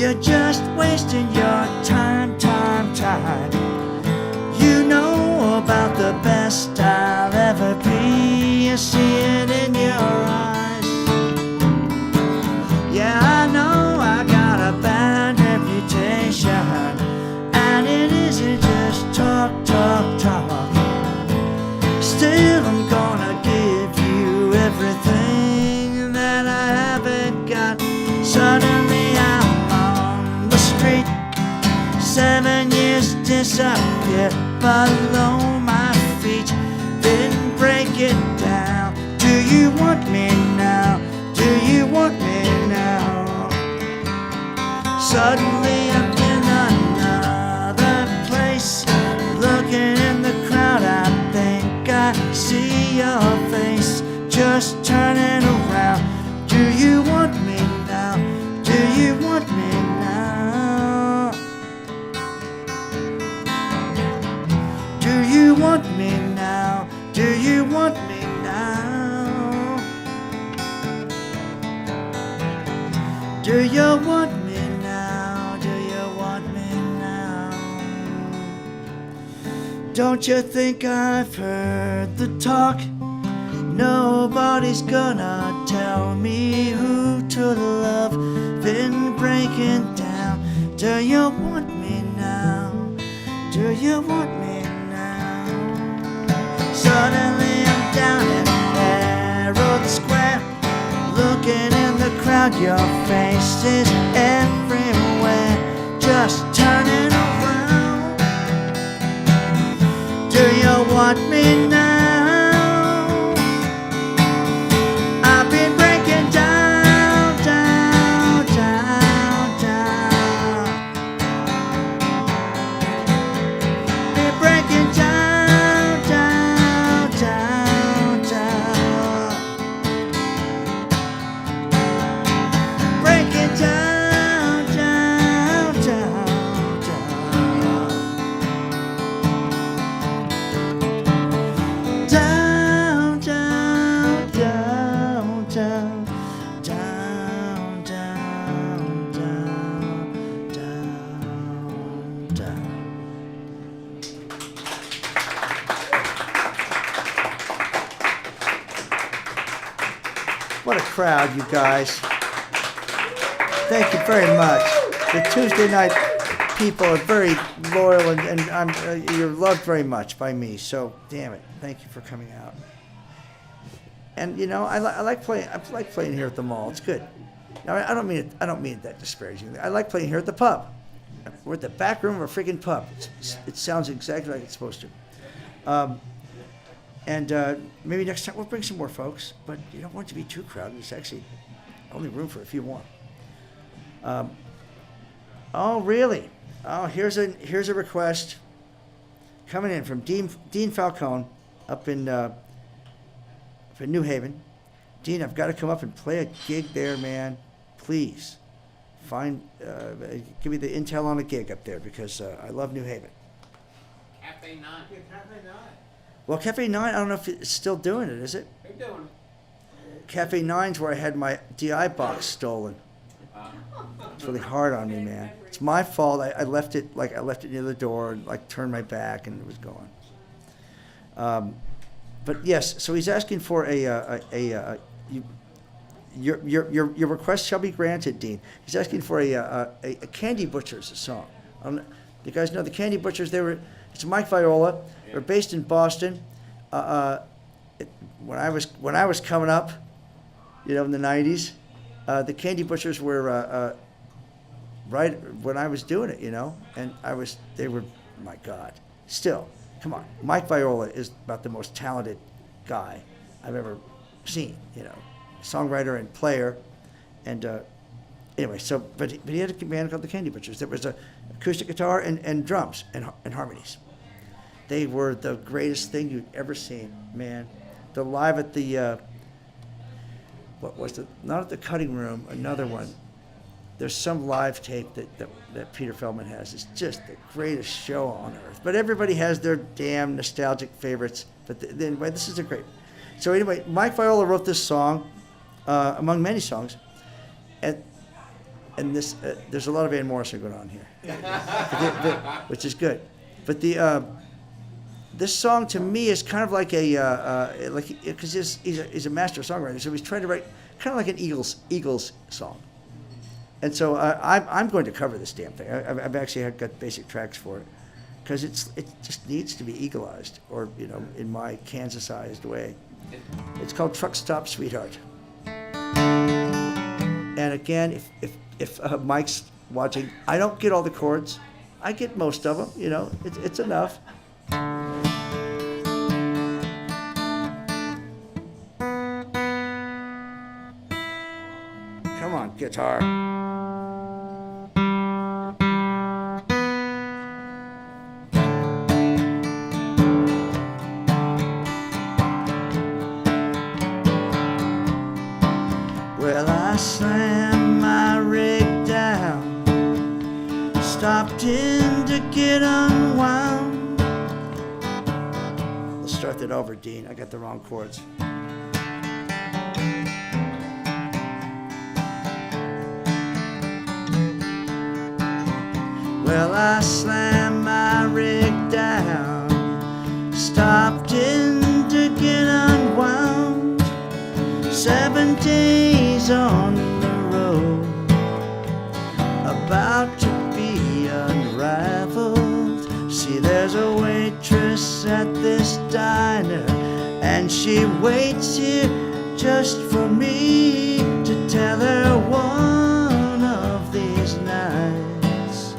You're just wasting your time, time, time. You know about the best I'll ever be. You see it in your eyes. Yeah, I know I got a bad reputation, and it isn't just talk, talk, talk. Still, I'm gonna give you everything that I haven't got. Suddenly I'm on the street. 7 years disappeared below my feet. Didn't break it down. Do you want me now? Do you want me now? Suddenly I'm in another place. Looking in the crowd, I think I see your face. Just turning around. Do you want me now? Do you want me now? Do you want me now? Do you want me now? Do you want me now? Do you want me now? Don't you think I've heard the talk? Nobody's gonna tell me who to love. Been breaking down. Do you want me now? Do you want me now? Suddenly I'm down in Herald Square. Looking in the crowd, your face is everywhere. Just turning around. Do you want me now? I've been breaking down, down, down, down. Been breaking down, down, down, down. Breaking down, down, down, down. Down, down, down, down, down, down, down, down, down. What a crowd, you guys. Thank you very much. The Tuesday night people are very loyal, and you're loved very much by me. So, damn it, thank you for coming out. And you know, I like playing. I like playing here at the mall. It's good. Now, I don't mean it that disparagingly. I like playing here at the pub. We're at the back room of a freaking pub. It sounds exactly like it's supposed to. Maybe next time we'll bring some more folks, but you don't want it to be too crowded. There's actually only room for a few more. Oh, really? Oh, here's a request coming in from Dean Falcone up in New Haven. Dean, I've got to come up and play a gig there, man. Please give me the intel on a gig up there, because I love New Haven. Cafe 9. Yeah, Cafe 9. Well, Cafe 9, I don't know if it's still doing it, is it? They're doing it. Cafe 9's where I had my DI box stolen. It's really hard on me, man. It's my fault. I left it near the door and turned my back, and it was gone. But yes, so he's asking for your request shall be granted, Dean. He's asking for a Candy Butchers song. You guys know the Candy Butchers? It's Mike Viola. They're based in Boston. When I was coming up, in the '90s, the Candy Butchers were right when I was doing it, and they were, my God. Still, come on, Mike Viola is about the most talented guy I've ever seen, songwriter and player, and anyway, but he had a band called the Candy Butchers. There was a acoustic guitar and drums and harmonies. They were the greatest thing you'd ever seen, man. The live at the not at the Cutting Room, another one. There's some live tape that Peter Feldman has. It's just the greatest show on earth. But everybody has their damn nostalgic favorites. But anyway, this is a great. So anyway, Mike Viola wrote this song, among many songs, and and this there's a lot of Van Morrison going on here, which is good. But this song to me is kind of like because he's a master songwriter, so he's trying to write kind of like an Eagles song. And so I'm going to cover this damn thing. I've actually got basic tracks for it, because it just needs to be eagle-eyed, or in my Kansasized way. It's called Truck Stop Sweetheart. And again, if Mike's watching, I don't get all the chords. I get most of them. It's enough. Come on, guitar. Well, I slammed my rig down, stopped in to get unwound. Let's start that over, Dean. I got the wrong chords. Well, I slammed my rig down, stopped in to get unwound. 7 days on the road, about to be unraveled. See, there's a waitress at this diner, and she waits here just for me to tell her one of these nights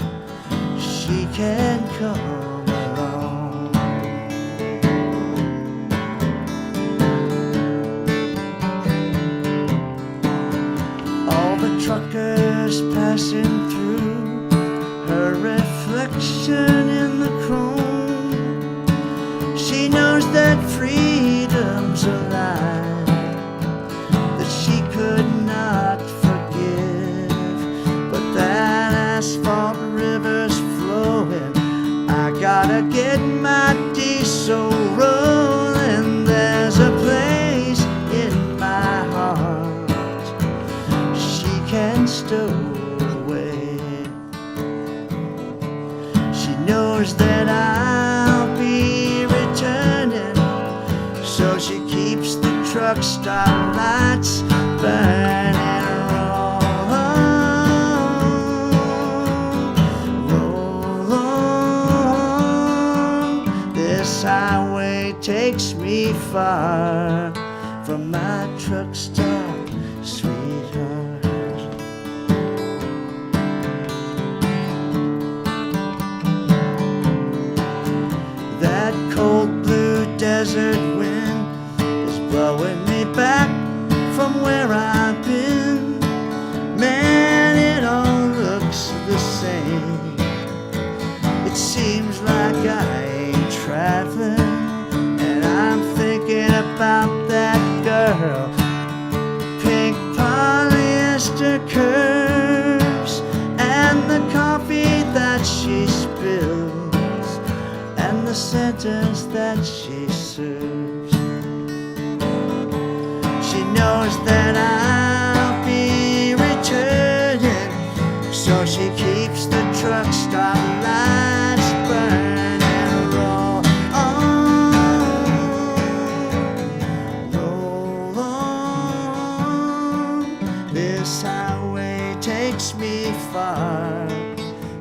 she can come along. All the truckers passing through, her reflection in the chrome. She knows that freedom's a lie that she could not forgive, but that asphalt river's flowing. I gotta get my diesel rolling. There's a place in my heart she can stow away. She knows that I'll be returning, so she keeps the truck stop lights burning. This highway takes me far from my truck stop, sweetheart. That cold blue desert wind is blowing me back from where I've been. Man, it all looks the same. It seems like I ain't traveling, and I'm thinking about that girl. Pink polyester curves, and the coffee that she spills, and the sentence that she serves. She knows that I'll be returning, so she keeps the truck stop lights burning. Roll on. This highway takes me far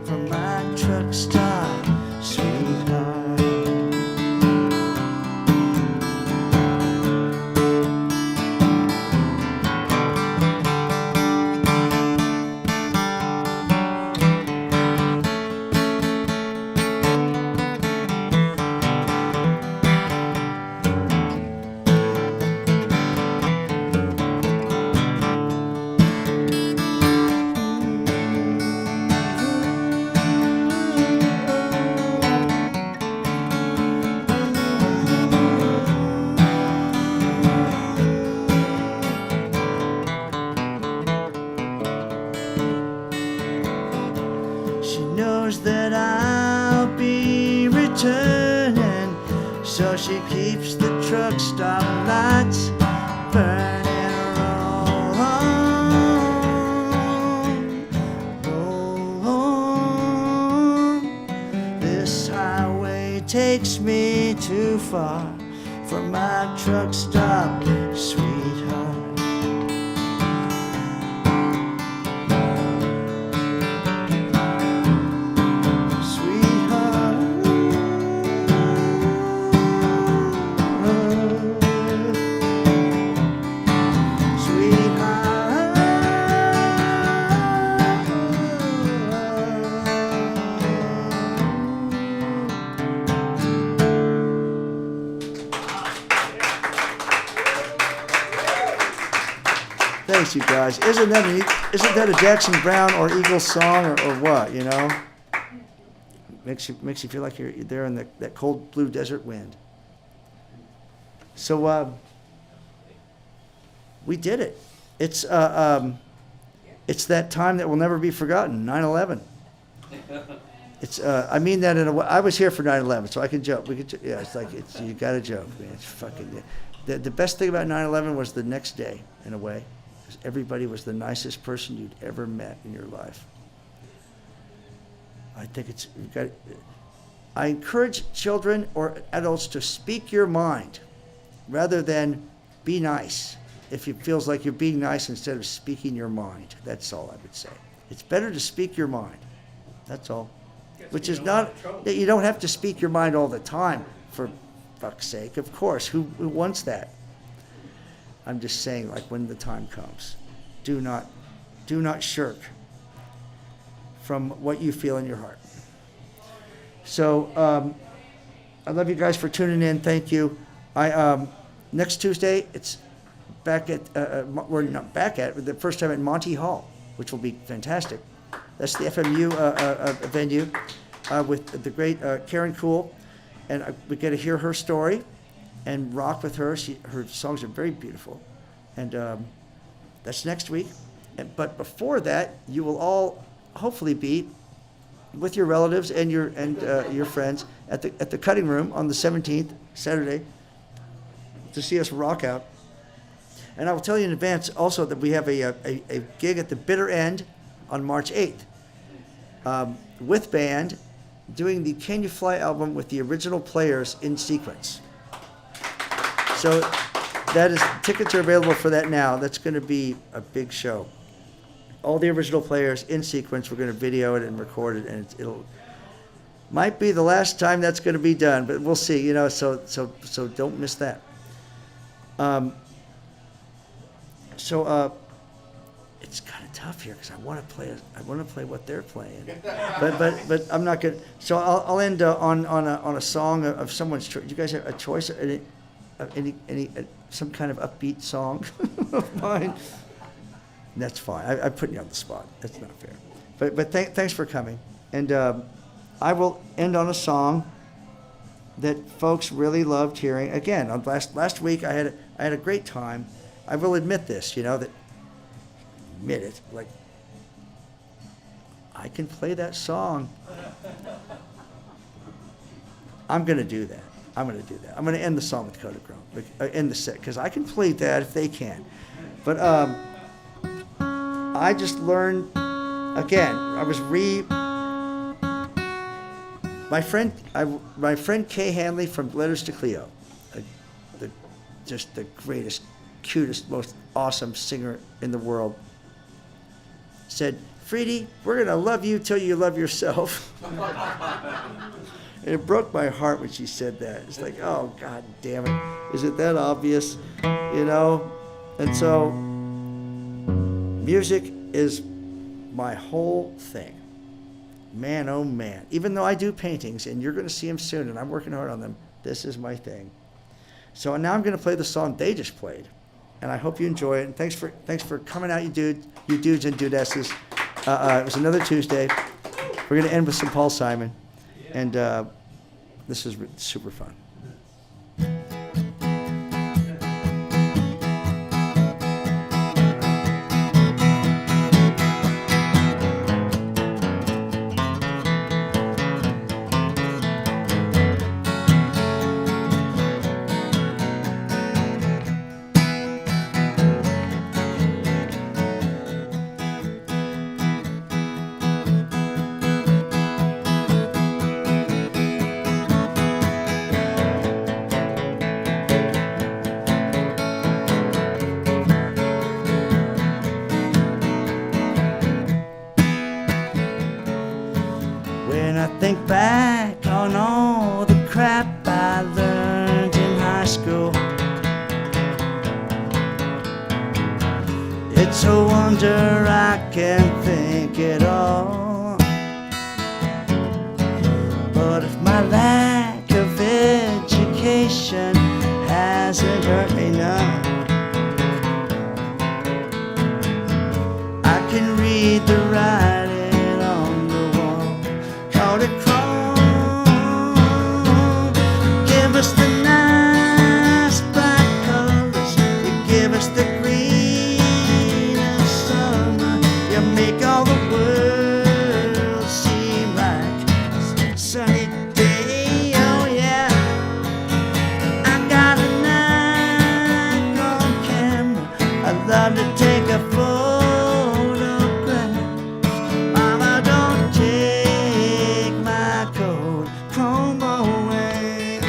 from my truck stop, sweetheart. She knows that I'll be returning, so she keeps the truck stop lights burning. Roll on, takes me too far from my truck stop, sweetheart. Thanks, you guys. Isn't that a Jackson Brown or Eagles song or what, you know? Makes you feel like you're there in that cold blue desert wind. So we did it. It's that time that will never be forgotten, 9/11. It's I mean that in a way. I was here for 9/11, so I can joke. Yeah, it's like you got to joke, man. It's fucking. The best thing about 9/11 was the next day, in a way. Everybody was the nicest person you'd ever met in your life. I think I encourage children or adults to speak your mind rather than be nice. If it feels like you're being nice instead of speaking your mind, that's all I would say. It's better to speak your mind. That's all. Which is not that you don't have to speak your mind all the time, for fuck's sake. Of course, who wants that? I'm just saying, like, when the time comes, do not shirk from what you feel in your heart. So I love you guys for tuning in. Thank you. Next Tuesday, it's back at we're not back at the first time at Monty Hall, which will be fantastic. That's the FMU venue with the great Karen Cool, and we get to hear her story and rock with her. Her songs are very beautiful, and that's next week. But before that, you will all hopefully be with your relatives and your friends at the Cutting Room on the 17th, Saturday, to see us rock out. And I will tell you in advance also that we have a gig at the Bitter End on March 8th with band, doing the Can You Fly album with the original players in sequence. So tickets are available for that now. That's going to be a big show. All the original players in sequence. We're going to video it and record it, and it'll might be the last time that's going to be done, but we'll see. You know, so don't miss that. It's kind of tough here because I want to play what they're playing, but I'm not good. So I'll end on a song of someone's choice. You guys have a choice of any some kind of upbeat song of mine? That's fine. I'm putting you on the spot. That's not fair. But thanks for coming. And I will end on a song that folks really loved hearing. Again, on last week I had a great time. I will admit this, admit it. Like, I can play that song. I'm going to do that. I'm going to end the song with Kodachrome, end the set, because I can play that if they can. But I just learned, again, my friend Kay Hanley from Letters to Cleo, just the greatest, cutest, most awesome singer in the world, said, "Freddie, we're going to love you till you love yourself." And it broke my heart when she said that. It's like, oh, God damn it. Is it that obvious? And so music is my whole thing. Man, oh man. Even though I do paintings, and you're going to see them soon, and I'm working hard on them, this is my thing. So now I'm going to play the song they just played. And I hope you enjoy it. And thanks for coming out, you dudes and dudesses. It was another Tuesday. We're going to end with some Paul Simon. And this is super fun. When I think back on all the crap I learned in high school, it's a wonder I can think it all. But if my lack of education hasn't hurt me none, I can read the writing on the wall. Call it chrome. Give us the nice bright colors. You give us the green of summer. You make all the world seem like a sunny day. Oh yeah. I got a Nikon camera. I love to take a photograph. Mama, don't take my Kodachrome away.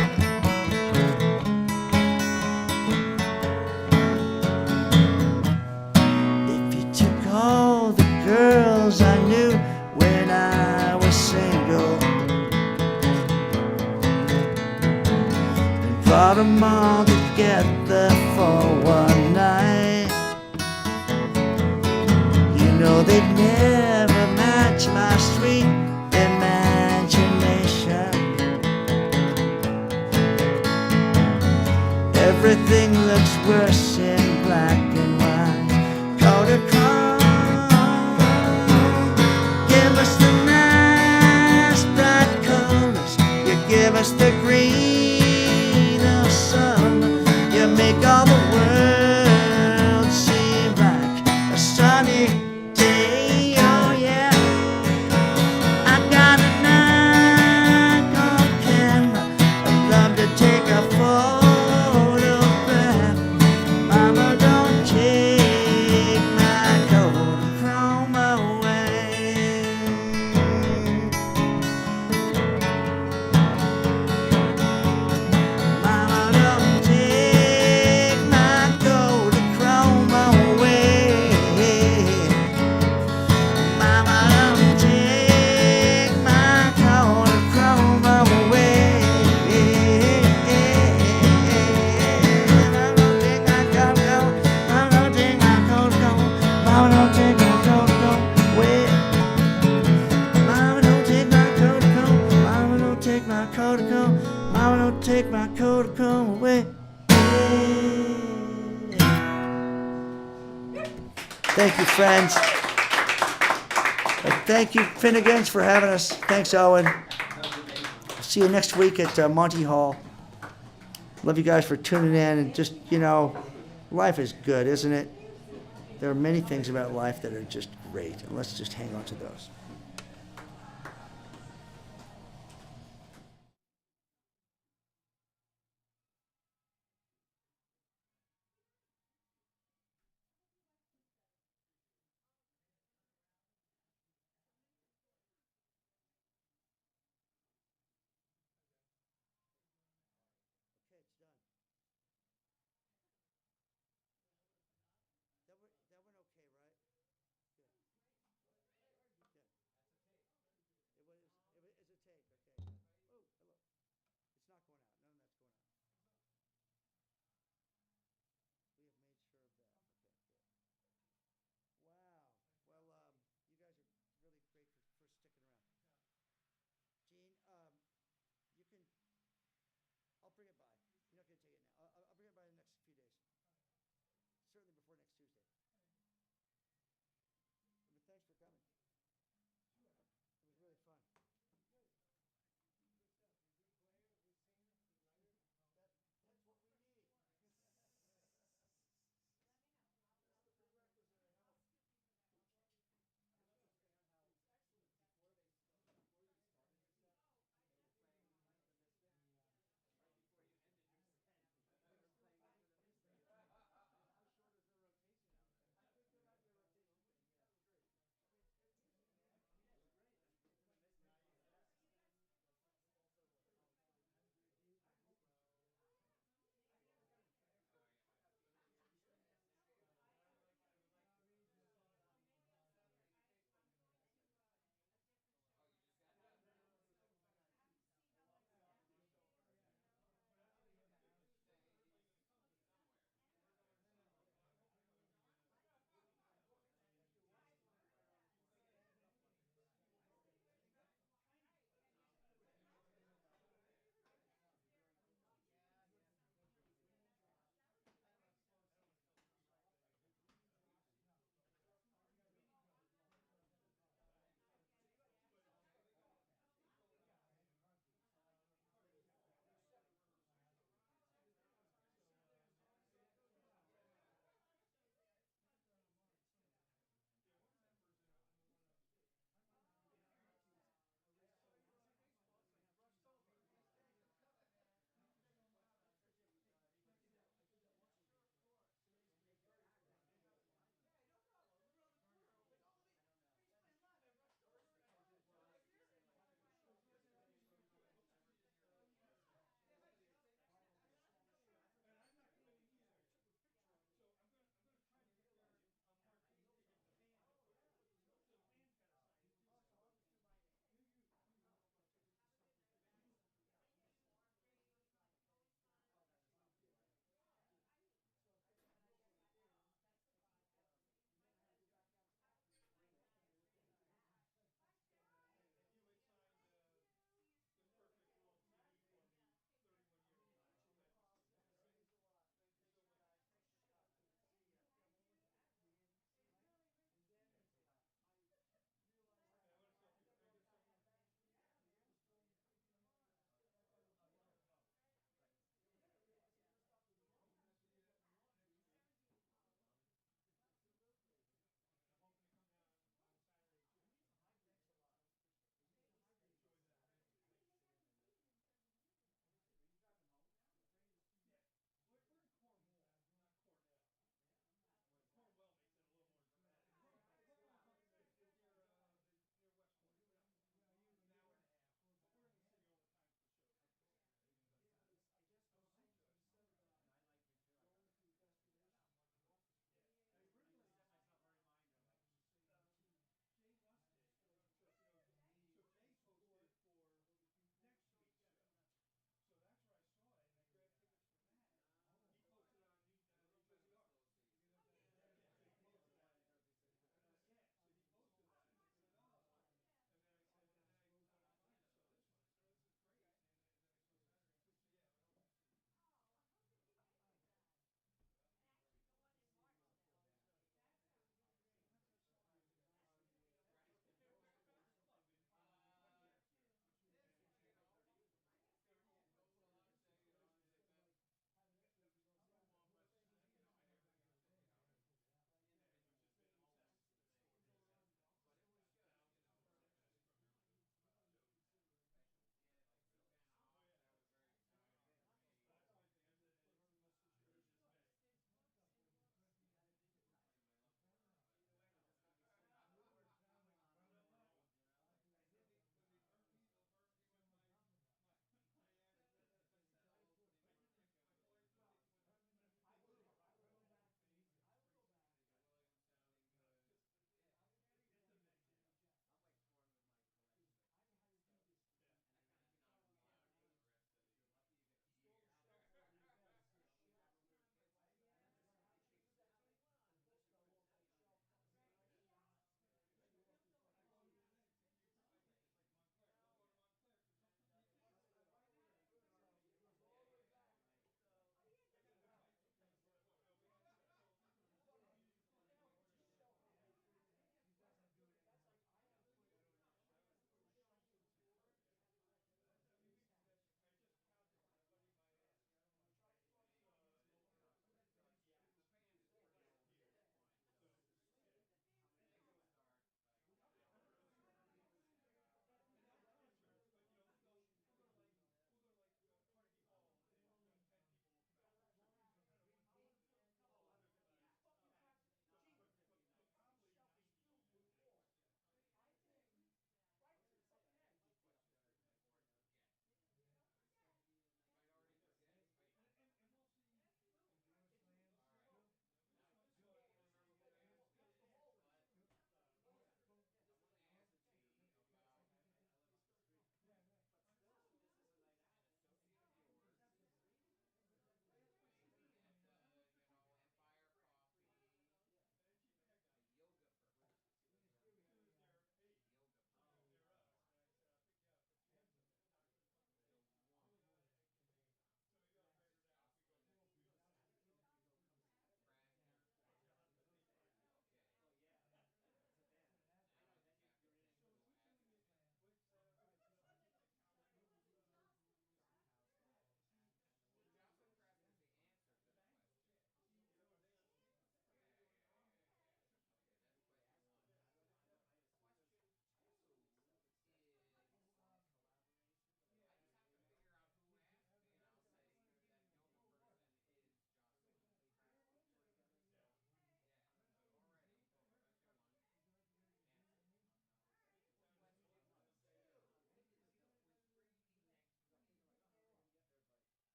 If you took all the girls I knew when I was single and brought them all together for one night, you know they'd never match my sweet imagination. Everything looks worse in black and white. Kodachrome, give us the nice bright colors. You give us the green of summer. You make all the world seem like a sunny day. Oh yeah. I got a Nikon camera. I love to take a photograph. Mama, don't take my Kodachrome away. Mama, don't take my Kodachrome away. Mama, don't take my Kodachrome away. Mama, don't take my Kodachrome. Mama, don't take my Kodachrome. Mama, don't take my Kodachrome away. Mama, don't take my Kodachrome. Mama, don't take my Kodachrome. Mama, don't take my Kodachrome away. Thank you, friends. Thank you, Finnegans, for having us. Thanks, Owen. See you next week at Monty Hall. Love you guys for tuning in. And just, life is good, isn't it? There are many things about life that are just great. And let's just hang on to those.